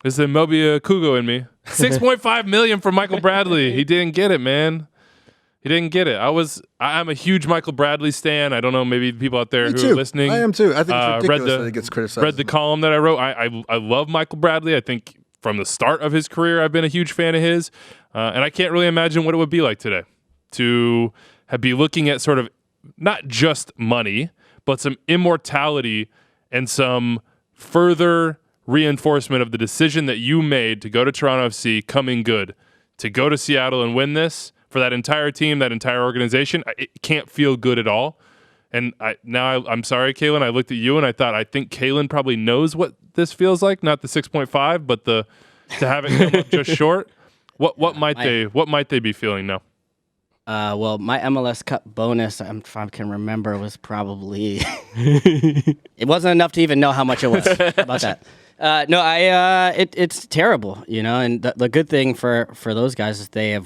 is the Mobia Kugo in me. $6.5 million for Michael Bradley. He didn't get it, man. He didn't get it. I'm a huge Michael Bradley stan. I don't know, maybe people out there who are listening. I am too. I think it's ridiculous that he gets criticized. Read the column that I wrote. I love Michael Bradley. I think from the start of his career, I've been a huge fan of his. And I can't really imagine what it would be like today to be looking at sort of not just money, but some immortality and some further reinforcement of the decision that you made to go to Toronto FC coming good, to go to Seattle and win this for that entire team, that entire organization. It can't feel good at all. And I'm sorry, Calen, I looked at you and I thought, I think Calen probably knows what this feels like, not the 6.5, but to have it come up just short. What might they be feeling now? Well, my MLS Cup bonus, if I can remember, was probably it wasn't enough to even know how much it was. How about that? It's terrible, and the good thing for those guys is they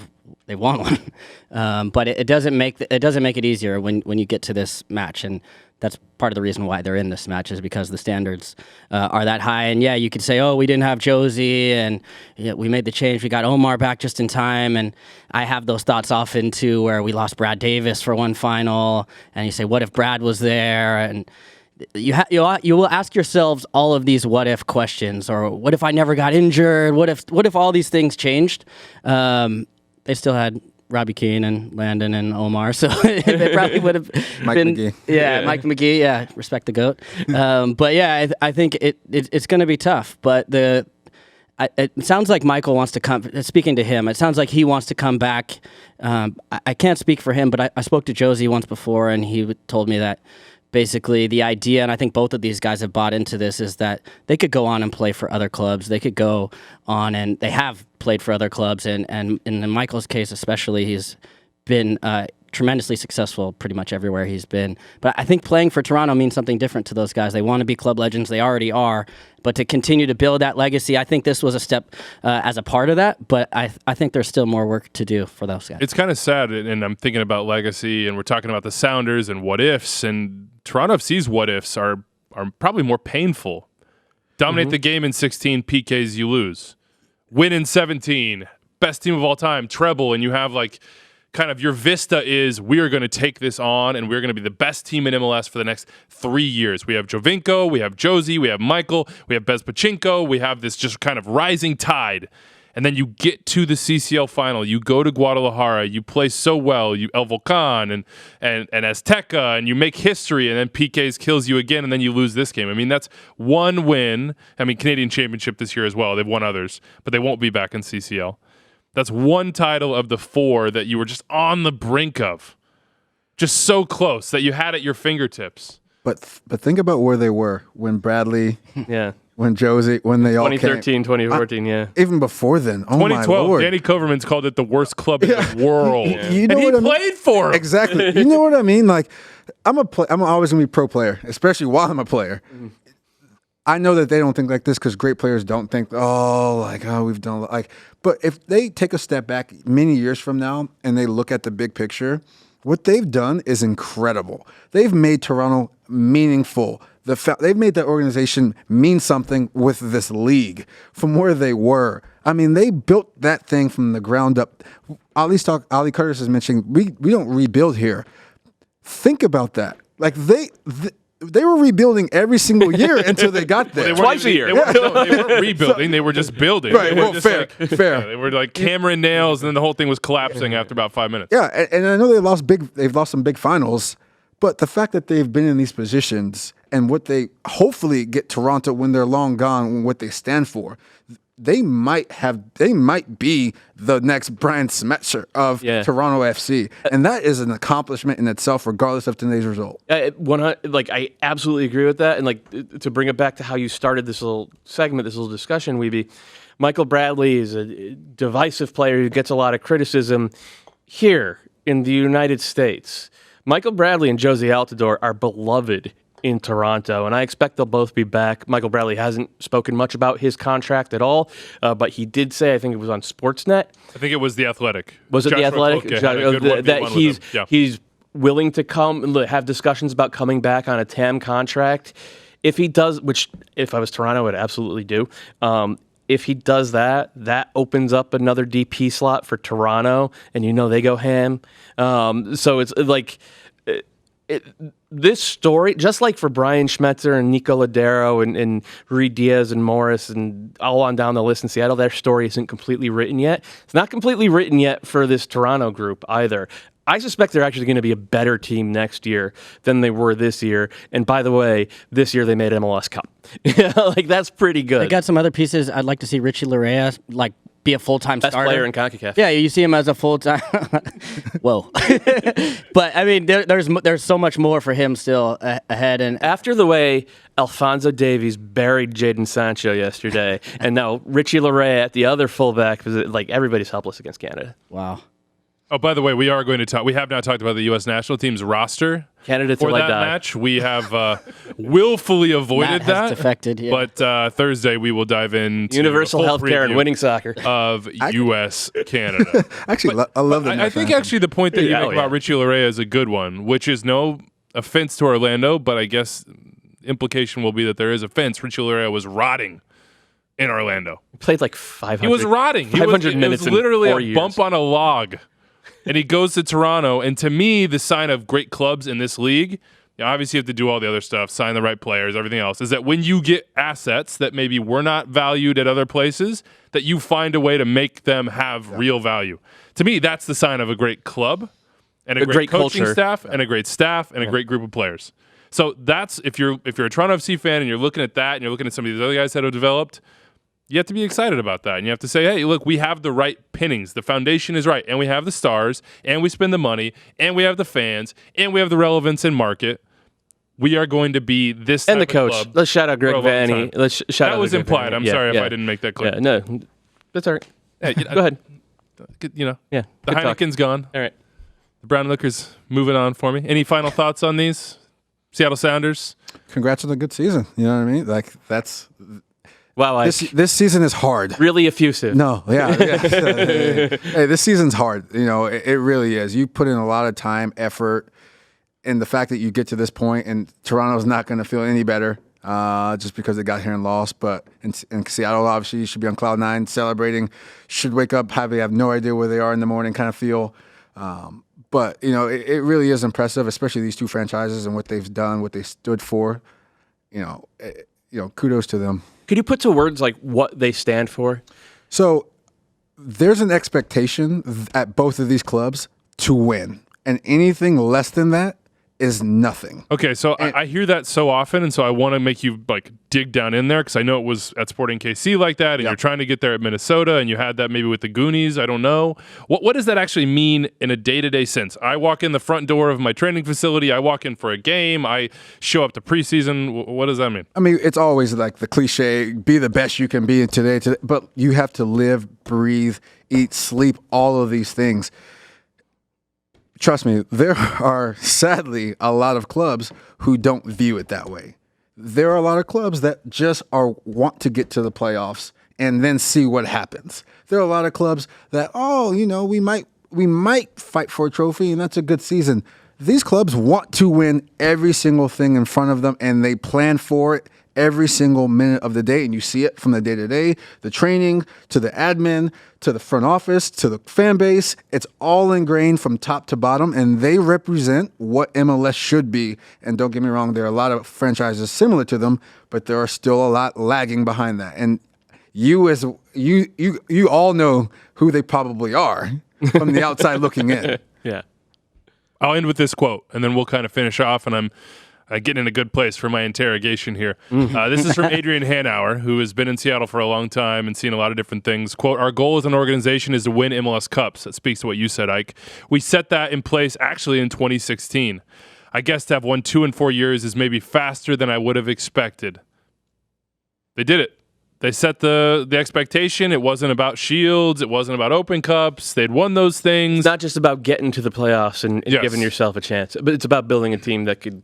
won one, but it doesn't make it easier when you get to this match, and that's part of the reason why they're in this match is because the standards are that high. And yeah, you could say, oh, we didn't have Josie, and we made the change. We got Omar back just in time, and I have those thoughts often too, where we lost Brad Davis for one final, and you say, what if Brad was there? And you will ask yourselves all of these what if questions, or what if I never got injured? What if all these things changed? They still had Robbie Keane and Landon and Omar, so they probably would have been McGee. Yeah, Mike McGee. Yeah, respect the GOAT. But yeah, I think it's going to be tough. But it sounds like Michael wants to come. Speaking to him, it sounds like he wants to come back. I can't speak for him, but I spoke to Josie once before, and he told me that basically the idea, and I think both of these guys have bought into this, is that they could go on and play for other clubs. They could go on, and they have played for other clubs. And in Michael's case especially, he's been tremendously successful pretty much everywhere he's been. But I think playing for Toronto means something different to those guys. They want to be club legends. They already are. But to continue to build that legacy, I think this was a step as a part of that. But I think there's still more work to do for those guys. It's kind of sad, and I'm thinking about legacy, and we're talking about the Sounders and what ifs, and Toronto FC's what ifs are probably more painful. Dominate the game in 16, PKs, you lose. Win in 17, best team of all time, treble, and you have like kind of your vista is we are going to take this on, and we're going to be the best team in MLS for the next 3 years. We have Jovinko, we have Josie, we have Michael, we have Bezpachenko, we have this just kind of rising tide. And then you get to the CCL final. You go to Guadalajara. You play so well. You El Volcan and Azteca, and you make history. And then PKs kills you again, and then you lose this game. I mean, that's one win. I mean, Canadian Championship this year as well. They've won others, but they won't be back in CCL. That's one title of the 4 that you were just on the brink of, just so close that you had at your fingertips. But think about where they were when Bradley, Yeah. when Josie, when they all 2013, came. 2014, yeah. Even before then. Oh, my 2012, Lord. Danny Koverman's called it the worst club in the world. You know and he what I mean? played for him. Exactly. You know what I mean? Like, I'm always going to be pro player, especially while I'm a player. I know that they don't think like this because great players don't think, we've done like. But if they take a step back many years from now and they look at the big picture, what they've done is incredible. They've made Toronto meaningful. They've made that organization mean something with this league from where they were. I mean, they built that thing from the ground up. Ali Curtis is mentioning we don't rebuild here. Think about that. Like they were rebuilding every single year until they got there. Twice a year. They weren't rebuilding. They were just building. Right. They were Well, just fair. Yeah, they were like Cameron nails, and then the whole thing was collapsing after about 5 minutes. Yeah, and I know they've lost some big finals, but the fact that they've been in these positions and what they hopefully get Toronto when they're long gone, and what they stand for, they might be the next Brian Schmetzer of Toronto FC, and that is an accomplishment in itself, regardless of today's result. I absolutely agree with that, and like to bring it back to how you started this little segment, this little discussion, Wiebe. Michael Bradley is a divisive player who gets a lot of criticism here in the United States. Michael Bradley and Josie Altidore are beloved in Toronto, and I expect they'll both be back. Michael Bradley hasn't spoken much about his contract at all, but he did say, I think it was on Sportsnet. I think it was The Athletic. Was it Joshua The Athletic? Cook, had a good 1v1 that with he's him. Yeah. he's willing to come and have discussions about coming back on a TAM contract. If he does, which if I was Toronto, I would absolutely do. If he does that, that opens up another DP slot for Toronto, and they go ham. So it's like this story, just like for Brian Schmetzer and Nico Ladero and Reed Diaz and Morris and all on down the list in Seattle, their story isn't completely written yet. It's not completely written yet for this Toronto group either. I suspect they're actually going to be a better team next year than they were this year. And by the way, this year they made MLS Cup. Like, that's pretty good. They got some other pieces. I'd like to see Richie Larea be a full-time Best starter. player in CONCACAF. Yeah, you see him as a full-time. Whoa. But I mean, there's so much more for him still ahead. And after the way Alphonso Davies buried Jadon Sancho yesterday, and now Richie Larea at the other fullback, like, everybody's helpless against Canada. Wow. Oh, by the way, we are going to talk. We have now talked about the U.S. national team's roster. Canada For till I that die. match, we have willfully avoided Matt has that. defected, yeah. But Thursday, we will dive into Universal a full healthcare and preview winning soccer. of U.S. Canada. Actually, I love the I think actually the point that you make about Richie Larea is a good one, which is no offense to Orlando, but I guess implication will be that there is offense. Richie Larea was rotting in Orlando. He played like 500. He was rotting. 500 minutes It was literally in 4 a years. bump on a log. And he goes to Toronto. And to me, the sign of great clubs in this league, obviously you have to do all the other stuff, sign the right players, everything else, is that when you get assets that maybe were not valued at other places, that you find a way to make them have real value. To me, that's the sign of a great club and a great coaching culture. staff and a great staff and a great group of players. So that's if you're a Toronto FC fan and you're looking at that and you're looking at some of these other guys that have developed, you have to be excited about that. And you have to say, hey, look, we have the right pinnings. The foundation is right. And we have the stars. And we spend the money. And we have the fans. And we have the relevance in market. We are going to be this And the type of coach. club Let's shout out for a Greg long Vanny. time. Let's shout out. That was Greg implied. Vanny. I'm Yeah, sorry yeah. if I didn't make that clear. Yeah, no, that's all right. Hey, Go ahead. You know, Yeah, the good talk. Heineken's gone. All right. The Brown Liquor's moving on for me. Any final thoughts on these? Seattle Sounders? Congrats on a good season. You know what I mean? Like that's Wow, this season is hard. really effusive. No, yeah. Hey, this season's hard. You know, it really is. You put in a lot of time, effort, and the fact that you get to this point, and Toronto's not going to feel any better just because they got here and lost. But in Seattle, obviously, you should be on cloud nine, celebrating. Should wake up, have no idea where they are in the morning, kind of feel. But you know, it really is impressive, especially these two franchises and what they've done, what they stood for. You know, kudos to them. Could you put to words like what they stand for? So there's an expectation at both of these clubs to win, and anything less than that is nothing. Okay, so I hear that so often, and so I want to make you like dig down in there because I know it was at Sporting KC like that, and you're trying to get there at Minnesota, and you had that maybe with the Goonies. I don't know. What does that actually mean in a day-to-day sense? I walk in the front door of my training facility. I walk in for a game. I show up to preseason. What does that mean? I mean, it's always like the cliche, be the best you can be today, but you have to live, breathe, eat, sleep, all of these things. Trust me, there are sadly a lot of clubs who don't view it that way. There are a lot of clubs that just want to get to the playoffs and then see what happens. There are a lot of clubs that, we might fight for a trophy and that's a good season. These clubs want to win every single thing in front of them and they plan for it every single minute of the day, and you see it from the day-to-day, the training, to the admin, to the front office, to the fan base. It's all ingrained from top to bottom, and they represent what MLS should be. And don't get me wrong, there are a lot of franchises similar to them, but there are still a lot lagging behind that. And you all know who they probably are from the outside looking in. Yeah. I'll end with this quote, and then we'll kind of finish off, and I'm getting in a good place for my interrogation here. This is from Adrian Hanauer, who has been in Seattle for a long time and seen a lot of different things. Quote, our goal as an organization is to win MLS Cups. That speaks to what you said, Ike. We set that in place actually in 2016. I guess to have won 2 in 4 years is maybe faster than I would have expected. They did it. They set the expectation. It wasn't about shields. It wasn't about open cups. They'd won those things. It's not just about getting to the playoffs and Yes. giving yourself a chance, but it's about building a team that could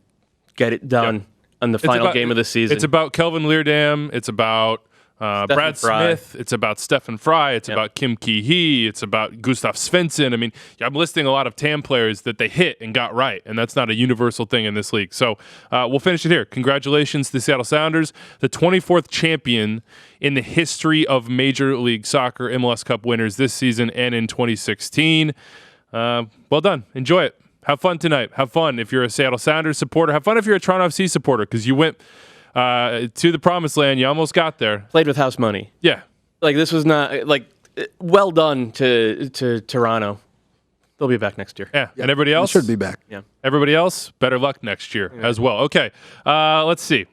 get it done on the final game of the season. It's about Kelvin Leardam. It's about Brad Fry. Smith. It's about Stefan Fry. It's about Kim Ki-hee. It's about Gustav Svensson. I mean, I'm listing a lot of TAM players that they hit and got right, and that's not a universal thing in this league. So we'll finish it here. Congratulations to the Seattle Sounders, the 24th champion in the history of Major League Soccer MLS Cup winners this season and in 2016. Well done. Enjoy it. Have fun tonight. Have fun if you're a Seattle Sounders supporter. Have fun if you're a Toronto FC supporter because you went to the promised land. You almost got there. Played with house money. Yeah. Like this was not like well done to Toronto. They'll be back next year. Yeah. And everybody else? Should be back. Yeah. Everybody else, better luck next year as well. Okay. Let's see.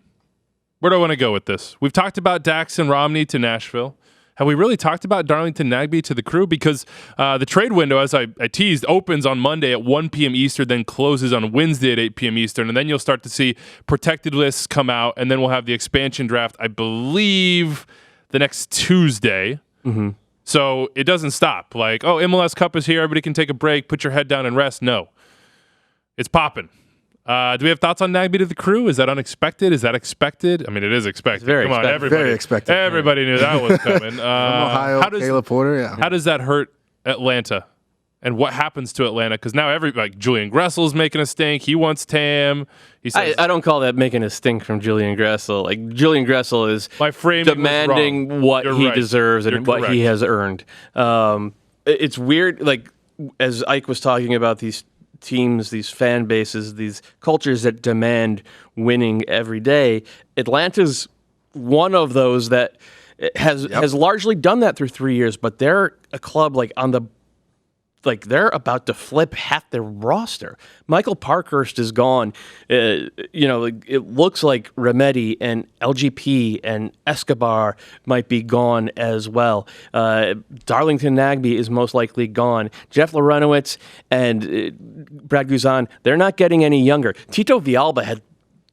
Where do I want to go with this? We've talked about Dax and Romney to Nashville. Have we really talked about Darlington Nagbe to the Crew? Because the trade window, as I teased, opens on Monday at 1 p.m. Eastern, then closes on Wednesday at 8 p.m. Eastern. And then you'll start to see protected lists come out. And then we'll have the expansion draft, I believe, the next Tuesday. Mm-hmm. So it doesn't stop. Like, oh, MLS Cup is here. Everybody can take a break. Put your head down and rest. No. It's popping. Do we have thoughts on Nagby to the crew? Is that unexpected? Is that expected? I mean, it is expected. Very Come on, expected. everybody. Very expected. Everybody knew that was coming. From Ohio, Caleb Porter, yeah. How does that hurt Atlanta? And what happens to Atlanta? Because now Julian Gressel's making a stink. He wants Tam. He says, I don't call that making a stink from Julian Gressel. Like, Julian Gressel is my framing was demanding wrong. what You're he right. deserves and You're what correct. he has earned. It's weird, like, as Ike was talking about these teams, these fan bases, these cultures that demand winning every day, Atlanta's one of those that has largely done that through 3 years, but they're a club they're about to flip half their roster. Michael Parkhurst is gone. It looks like Remedi and LGP and Escobar might be gone as well. Darlington Nagbe is most likely gone. Jeff Lorenowitz and Brad Guzan, they're not getting any younger. Tito Villalba had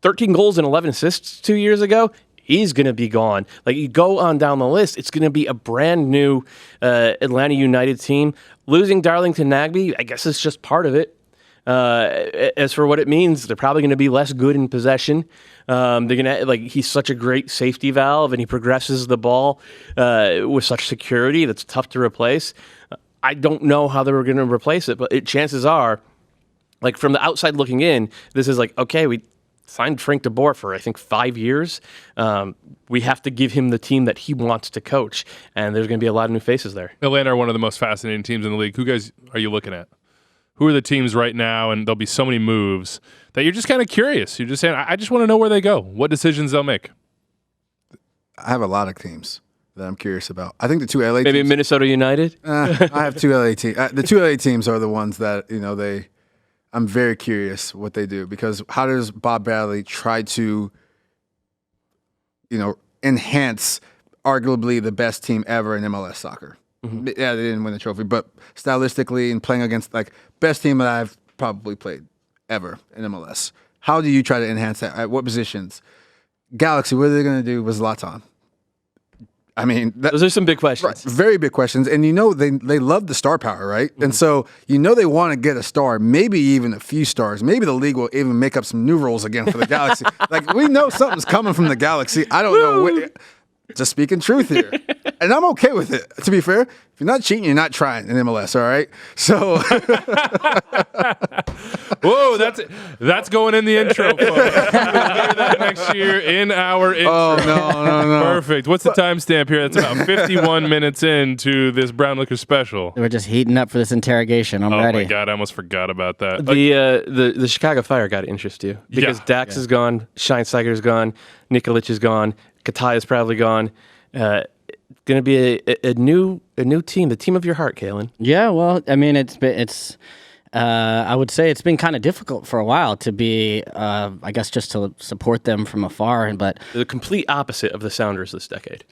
13 goals and 11 assists 2 years ago. He's going to be gone. Like, you go on down the list, it's going to be a brand new Atlanta United team. Losing Darlington Nagbe, I guess it's just part of it. As for what it means, they're probably going to be less good in possession. They're gonna he's such a great safety valve, and he progresses the ball with such security that's tough to replace. I don't know how they were going to replace it, but chances are, like, from the outside looking in, this is like, okay, we signed Frank de Boer for, I think, 5 years. We have to give him the team that he wants to coach, and there's going to be a lot of new faces there. Atlanta are one of the most fascinating teams in the league. Who guys are you looking at? Who are the teams right now? And there'll be so many moves that you're just kind of curious. You're just saying, I just want to know where they go, what decisions they'll make. I have a lot of teams that I'm curious about. I think the two LA Maybe teams, Minnesota United? I have two LA teams. The two LA teams are the ones that, I'm very curious what they do, because how does Bob Bradley try to, enhance arguably the best team ever in MLS soccer? Mm-hmm. Yeah, they didn't win the trophy, but stylistically and playing against best team that I've probably played ever in MLS. How do you try to enhance that? At what positions? Galaxy, what are they going to do with Zlatan? I mean, those are some big questions. Right, very big questions. And they love the star power, right? Mm-hmm. And so they want to get a star, maybe even a few stars. Maybe the league will even make up some new rules again for the Galaxy. We know something's coming from the Galaxy. I don't know. Just speaking truth here. And I'm okay with it, to be fair. If you're not cheating, you're not trying in MLS, all right? So whoa, that's going in the intro, folks. We'll hear that next year in our intro. Oh, no. Perfect. What's the timestamp here? That's about 51 minutes into this Brown Liquor special. We're just heating up for this interrogation. I'm ready. Oh, my God. I almost forgot about that. The Chicago Fire got to interest you, because Dax is gone, Scheinsteiger's gone, Nikolic is gone, Katai is probably gone. Going to be a new team, the team of your heart, Calen. Yeah, well, I mean, I would say it's been kind of difficult for a while to be, I guess, just to support them from afar. But the complete opposite of the Sounders this decade.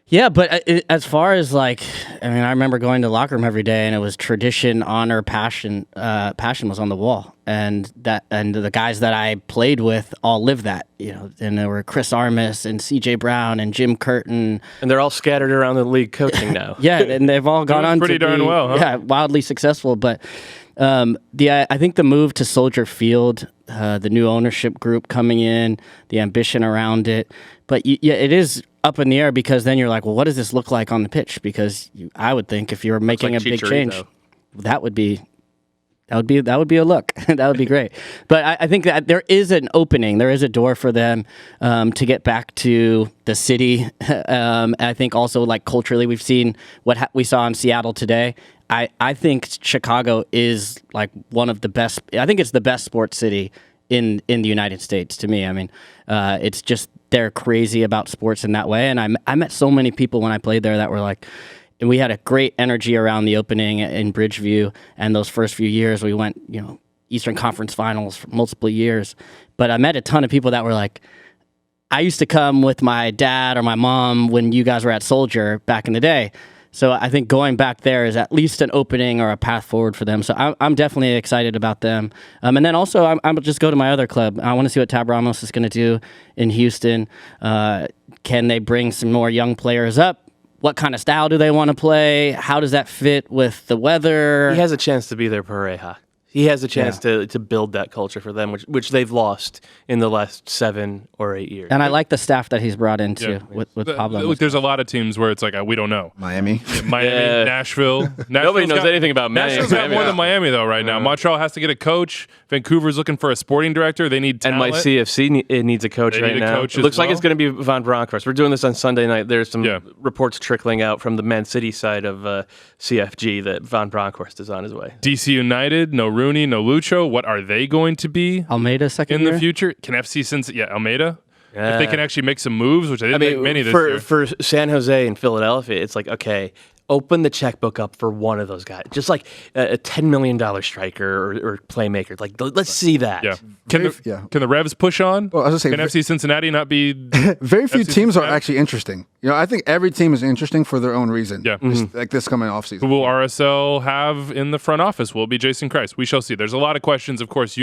Yeah, but as far as I remember going to the locker room every day, and it was tradition, honor, passion. Passion was on the wall, and the guys that I played with all lived that. And there were Chris Armas and C.J. Brown and Jim Curtin, and they're all scattered around the league coaching now. Yeah, and they've all gone on pretty to darn be, well, huh? Yeah, wildly successful. But I think the move to Soldier Field, the new ownership group coming in, the ambition around it, but it is up in the air, because then you're like, well, what does this look like on the pitch? Because I would think if you're making a big change, that would be a look. That would be great. But I think that there is an opening, there is a door for them to get back to the city. I think also, culturally, we've seen what we saw in Seattle today. I think Chicago is one of the best. I think it's the best sports city in the United States, to me. I mean, it's just, they're crazy about sports in that way. And I met so many people when I played there that were and we had a great energy around the opening in Bridgeview. And those first few years we went, Eastern Conference Finals for multiple years. But I met a ton of people that were I used to come with my dad or my mom when you guys were at Soldier back in the day. So I think going back there is at least an opening or a path forward for them. So I'm definitely excited about them. And then also, I'm just go to my other club. I want to see what Tab Ramos is going to do in Houston. Can they bring some more young players up? what kind of style do they want to play? How does that fit with the weather? He has a chance to be their pareja. He has a chance to build that culture for them, which they've lost in the last 7 or 8 years. And I like the staff that he's brought into with Pablo. Look, there's a lot of teams where it's like, we don't know. Miami. Miami, Nashville. Nobody knows anything about Nashville's got more than Miami, though, right now. Montreal has to get a coach. Vancouver's looking for a sporting director. They need talent. And my CFC it needs a coach right now. It looks like it's going to be Van Bronckhorst. We're doing this on Sunday night. There's some reports trickling out from the Man City side of CFG that Van Bronckhorst is on his way. DC United, no Rooney, no Lucho. What are they going to be? Almeida second in year? the future? Can FC Almeida? If they can actually make some moves, which I didn't make many this year. For San Jose and Philadelphia, it's like, okay, open the checkbook up for one of those guys. Just like a $10 million striker or playmaker. Like, let's see that. Yeah. Can the Revs push on? Well, I was gonna say, can FC Cincinnati not be... very few teams are actually interesting. I think every team is interesting for their own reason. Yeah. Like this coming offseason. Who will RSL have in the front office? Will it be Jason Christ? We shall see. There's a lot of questions, of course.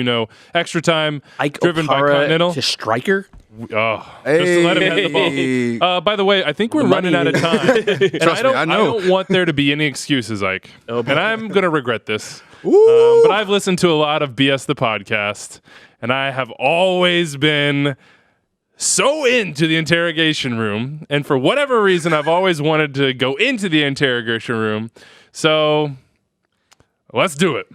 Extra time Ike driven by Opara Continental. To striker? Just to let him have the ball. By the way, I think we're running out of time. And I don't want there to be any excuses, Ike. And I'm going to regret this. But I've listened to a lot of BS the podcast, and I have always been so into the interrogation room. And for whatever reason, I've always wanted to go into the interrogation room. So let's do it.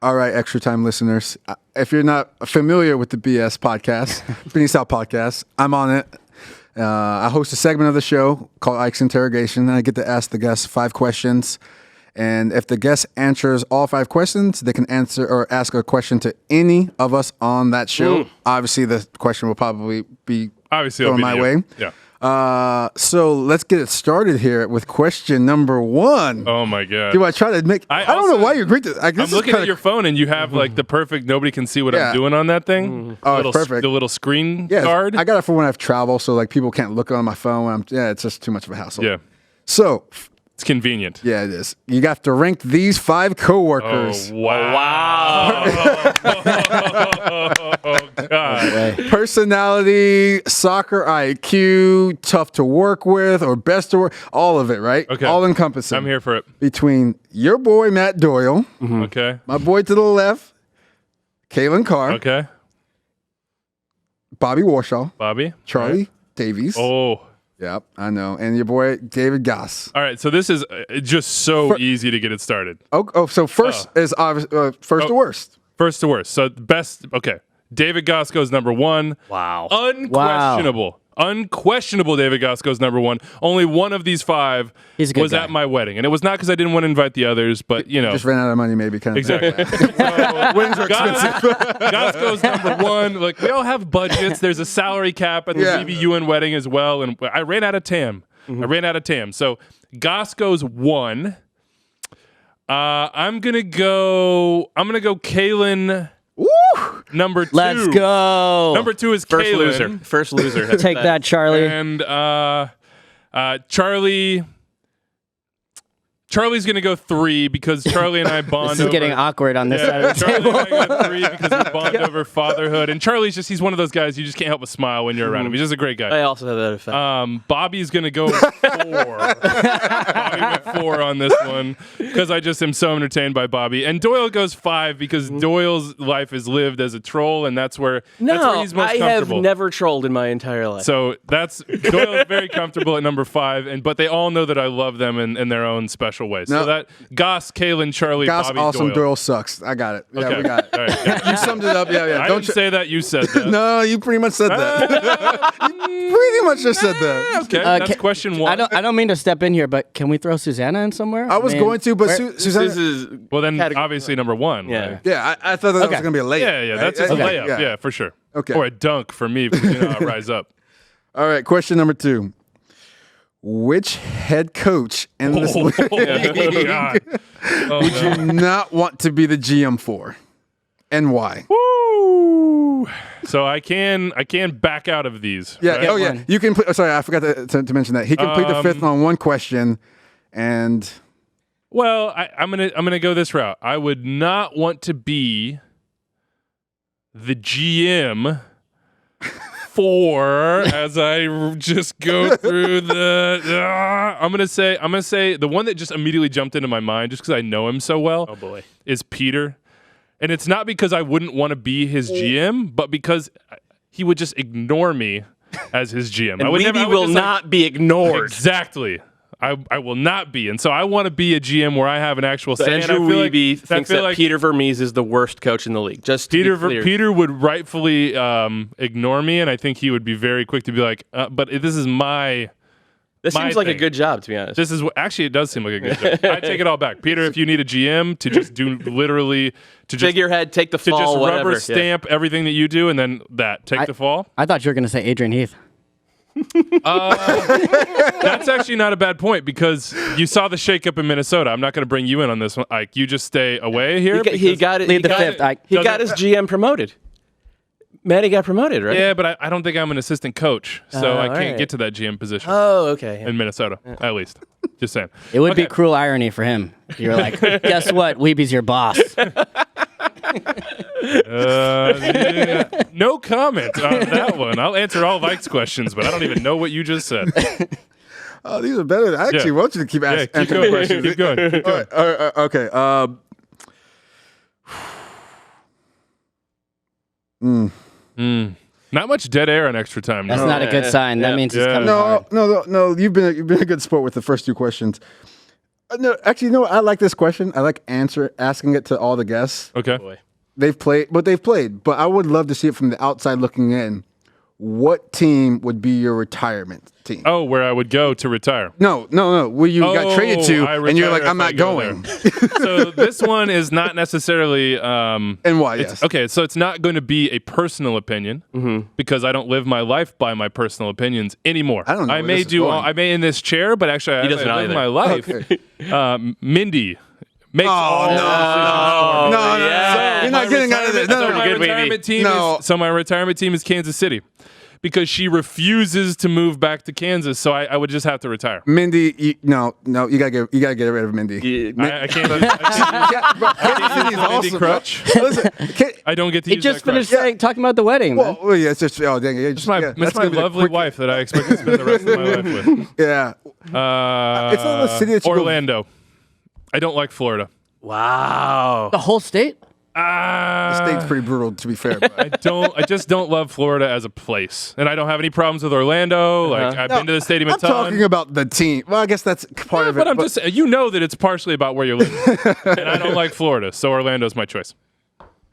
All right, Extra Time listeners. If you're not familiar with the BS podcast, Benny Sal Podcast, I'm on it. I host a segment of the show called Ike's Interrogation, and I get to ask the guests 5 questions. And if the guest answers all 5 questions, they can answer or ask a question to any of us on that show. Obviously, the question will probably be thrown my way. Yeah. So let's get it started here with question number 1. Oh my God! Do I try to make? I don't know why you agreed to. I'm looking at your phone and you have like the perfect. Nobody can see what I'm doing on that thing. Oh, perfect. The little screen guard. I got it for when I have travel, so like people can't look on my phone. It's just too much of a hassle. Yeah. So it's convenient. Yeah, it is. You got to rank these 5 coworkers. Oh, wow. Oh, God. Personality, soccer IQ, tough to work with, or best to work. All of it, right? Okay. All encompassing. I'm here for it. Between your boy, Matt Doyle. Okay. My boy to the left, Calen Carr. Okay. Bobby Warshaw. Bobby. Charlie Davies. Oh. Yep, I know. And your boy, David Goss. All right, so this is just so easy to get it started. So first is obvious, first to worst. First to worst. So best, okay. David Goss goes number 1. Wow. Unquestionable. Unquestionable David Goss goes number 1. Only one of these 5 was at my wedding. And it was not because I didn't want to invite the others, but, Just ran out of money, maybe. Kind of exactly. Weddings are expensive. Goss goes number 1. Like, we all have budgets. There's a salary cap at the BBUN wedding as well. And I ran out of TAM. So Goss goes 1. I'm gonna go Calen. Woo! Number 2. Let's go. Number 2 is First Calen. loser. First loser. Take that, Charlie. And Charlie's going to go 3 because Charlie and I bond This is getting awkward on this side of the Charlie table. and I go 3 because we bond over fatherhood. And Charlie's he's one of those guys you just can't help but smile when you're around him. He's just a great guy. I also have that effect. Bobby's going to go 4. Bobby went 4 on this one because I just am so entertained by Bobby. And Doyle goes 5 because Doyle's life is lived as a troll, and that's where he's most comfortable. I have never trolled in my entire life. So Doyle's very comfortable at number 5, but they all know that I love them in their own special way. So that Goss, Calen, Charlie, Goss, Bobby, awesome. Doyle sucks. I got it. Yeah, Okay. we got it. All right, yeah. You summed it up. Yeah. I didn't say that. You said that. No, you pretty much said that. You pretty much just said that. Okay, that's question 1. I don't mean to step in here, but can we throw Susanna in somewhere? I was going to, but Susanna. This is Well, then obviously number 1. Yeah. Right? Yeah, I thought that was going to be a layup. Yeah, that's just a layup. Yeah, for sure. Okay. Or a dunk for me, because I rise up. All right, question number 2. Which head coach in this league God. would you not want to be the GM for, and why? Woo! So I can back out of these. Yeah. right? Oh, yeah. You can. Sorry, I forgot to mention that he can plead the 5th on one question, and Well, I'm gonna go this route. I would not want to be the GM 4 as I just go through the. I'm gonna say the one that just immediately jumped into my mind, just because I know him so well. Oh boy, is Peter, and it's not because I wouldn't want to be his GM, but because he would just ignore me as his GM. and I would Wiebe will not be ignored. Exactly. I will not be, and so I want to be a GM where I have an actual So say. Andrew and I feel Wiebe like, thinks that Peter Vermees is the worst coach in the league. Just to be clear. Peter would rightfully ignore me, and I think he would be very quick to be like, "But this is my." This my seems like a thing. good job, to be honest. This is actually it does seem like a good job. I take it all back, Peter. If you need a GM to just do literally to just Figurehead, take the to fall, just whatever. rubber stamp everything that you do, and then take the fall. I thought you were going to say Adrian Heath. That's actually not a bad point because you saw the shakeup in Minnesota. I'm not going to bring you in on this one, Ike. You just stay away here. He got it. Lead he the got fifth, it- Ike. He got his GM promoted. Matty got promoted, right? Yeah, but I don't think I'm an assistant coach, so I all can't right. get to that GM position Oh, okay. in Minnesota, at least. Just saying. It would be Okay. cruel irony for him. You're like, guess what? Weeby's your boss. Yeah. No comment on that one. I'll answer all of Ike's questions, but I don't even know what you just said. Oh, these are better. I actually want you to keep Yeah, asking keep going. questions. Keep going. Keep going. All right, okay. Not much dead air on extra time. That's No. not a good sign. That means he's Yeah. coming No, hard. no. You've been a good sport with the first two questions. No, actually, you know what? I like this question. I like asking it to all the guests. Okay. Boy. They've played. But I would love to see it from the outside looking in. What team would be your retirement team? Oh, where I would go to retire. No. Where you got traded to, I and you're retire like, if I'm I not go going. So this one is not necessarily. And why? Yes. Okay, so it's not going to be a personal opinion because I don't live my life by my personal opinions anymore. I don't know I where may this is do. going. I may in this chair, but actually, I doesn't live either. my life. Okay. Mindy makes all no. decisions for me. No. yeah. You're not getting out of this. No, So no, my Good, retirement Wiebe. team No. is my retirement team is Kansas City because she refuses to move back to Kansas. So I would just have to retire. Mindy, you gotta get rid of Mindy. I can't. Kansas City is Mindy awesome. Crutch. Listen, I don't get to He use just that finished crutch. saying, talking about the wedding, man. well, yeah, it's just dang it. It's my that's my gonna be the lovely quick- wife that I expect to spend the rest of my life with. Yeah, it's not a city that you go- Orlando. I don't like Florida. Wow. The whole state? the state's pretty brutal, to be fair. But. I just don't love Florida as a place, and I don't have any problems with Orlando. Like I've been to the stadium a I'm ton. talking about the team. Well, I guess that's part of it. But I'm just you know that it's partially about where you live, and I don't like Florida, so Orlando's my choice.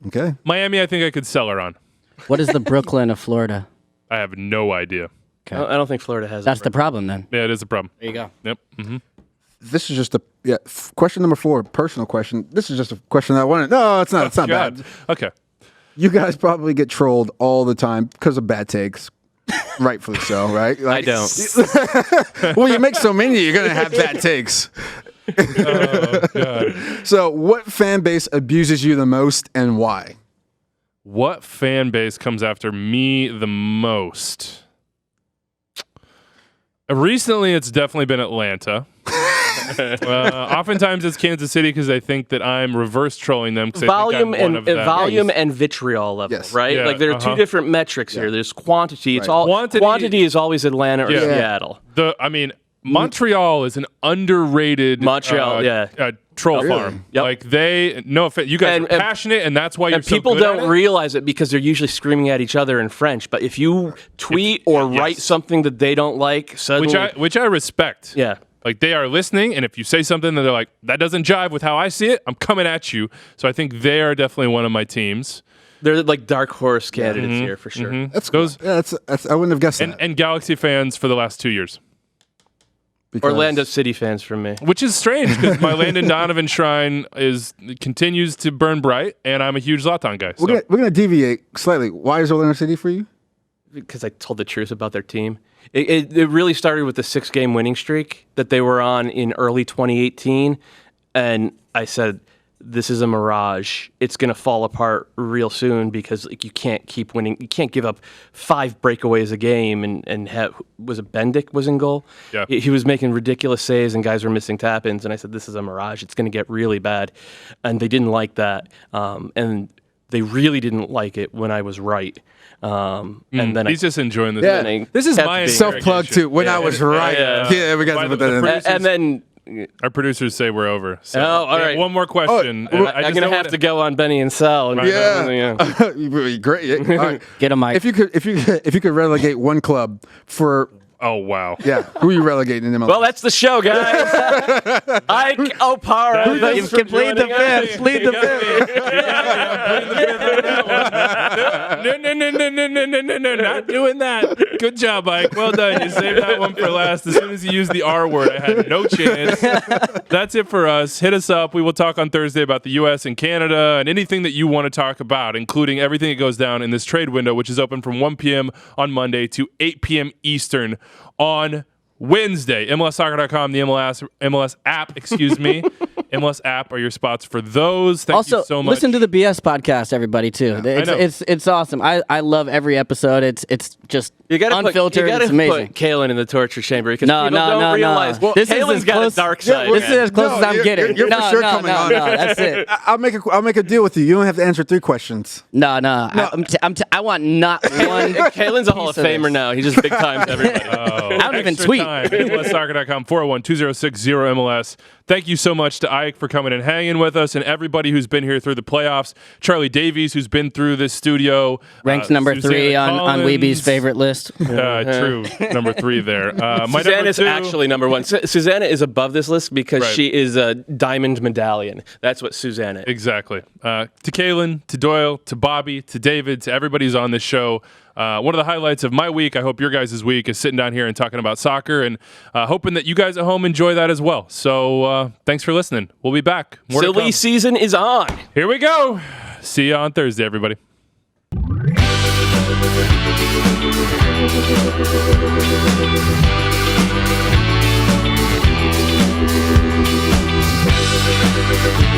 okay. Miami, I think I could sell her on. What is the Brooklyn of Florida? I have no idea. I don't think Florida has That's it. the problem then. Yeah, it is a problem. There you go. Yep. This is just question number 4, personal question. This is just a question that I wanted. No, it's not. It's not God. bad. Okay. You guys probably get trolled all the time because of bad takes. Rightfully so, right? I don't. Well, you make so many, you're gonna have bad takes. Oh God. So, what fan base abuses you the most, and why? What fan base comes after me the most? Recently, it's definitely been Atlanta. Oftentimes, it's Kansas City because they think that I'm reverse trolling them. Volume I think I'm one of them. volume and vitriol level, Yes. right? Yeah, Like there are two different metrics here. There's quantity. It's Right. all Quantity- quantity is always Atlanta or Yeah. Seattle. Montreal is an underrated Montreal, troll Really? farm. Yep. Like no offense, you guys And- are passionate, and that's why you're And so people good at don't it. realize it because they're usually screaming at each other in French. But if you tweet or write something that they don't like, suddenly, which I respect. yeah. Like they are listening, and if you say something that they're like, that doesn't jive with how I see it, I'm coming at you. So I think they are definitely one of my teams. They're like dark horse candidates here for sure. That's Those Yeah, that's I wouldn't have guessed that. and Galaxy fans for the last 2 years, because- Orlando City fans from me. which is strange because my Landon Donovan shrine continues to burn bright, and I'm a huge Zlatan guy. So. We're gonna deviate slightly. Why is Orlando City for you? Because I told the truth about their team. It really started with the 6-game winning streak that they were on in early 2018. And I said, this is a mirage. It's going to fall apart real soon because you can't keep winning. You can't give up 5 breakaways a game and have, was it Bendick was in goal? Yeah. He was making ridiculous saves and guys were missing tap-ins. And I said, this is a mirage. It's going to get really bad. And they didn't like that. And they really didn't like it when I was right. And then He's just enjoying this. Yeah. This is kept my being- self-plug too. When I was right. Yeah, we got to put that in there. and then Our producers say we're over. So Oh, all we have right. one more question. Oh, I I'm gonna have to go on Benny and Sal. And Yeah. Great. Yeah. All right. Get a mic. If you could relegate one club for Oh wow. who are you relegating in MLS? Well, that's the show, guys. Ike Opara. You've completed the fifth. Plead the fifth. No, not doing that. Good job, Ike. Well done. You saved that one for last. As soon as you used the R word, I had no chance. That's it for us. Hit us up. We will talk on Thursday about the U.S. and Canada and anything that you want to talk about, including everything that goes down in this trade window, which is open from 1 p.m. on Monday to 8 p.m. Eastern on Wednesday. MLSsoccer.com, the MLS app, MLS app are your spots for those. Thank you so much. Listen to the BS podcast, everybody, too. It's awesome. I love every episode. It's just unfiltered. It's amazing. Put Calen in the torture chamber because No, people don't realize. Well, this is Calen's as got close, a dark side. This is as close as I'm getting. You're for sure coming on. No, that's it. I'll make a deal with you. You don't have to answer 3 questions. No. I want not one. Calen's a Hall of piece of Famer this. now. He just big times everybody. I don't even Extra tweet. Time, MLSsoccer.com, 401-206-0MLS. Thank you so much to Ike for coming and hanging with us, and everybody who's been here through the playoffs. Charlie Davies, who's been through this studio. Ranked number Susanna 3 on Collins. Wiebe's favorite list. True. Number 3 there. My Susanna's number 2, actually number 1. Susanna is above this list because Right. she is a diamond medallion. That's what Susanna is. Exactly. To Calen, to Doyle, to Bobby, to David, to everybody who's on this show. One of the highlights of my week, I hope your guys' week, is sitting down here and talking about soccer, and hoping that you guys at home enjoy that as well. So thanks for listening. We'll be back. More to Silly come. season is on. Here we go. See you on Thursday, everybody. We'll be right back.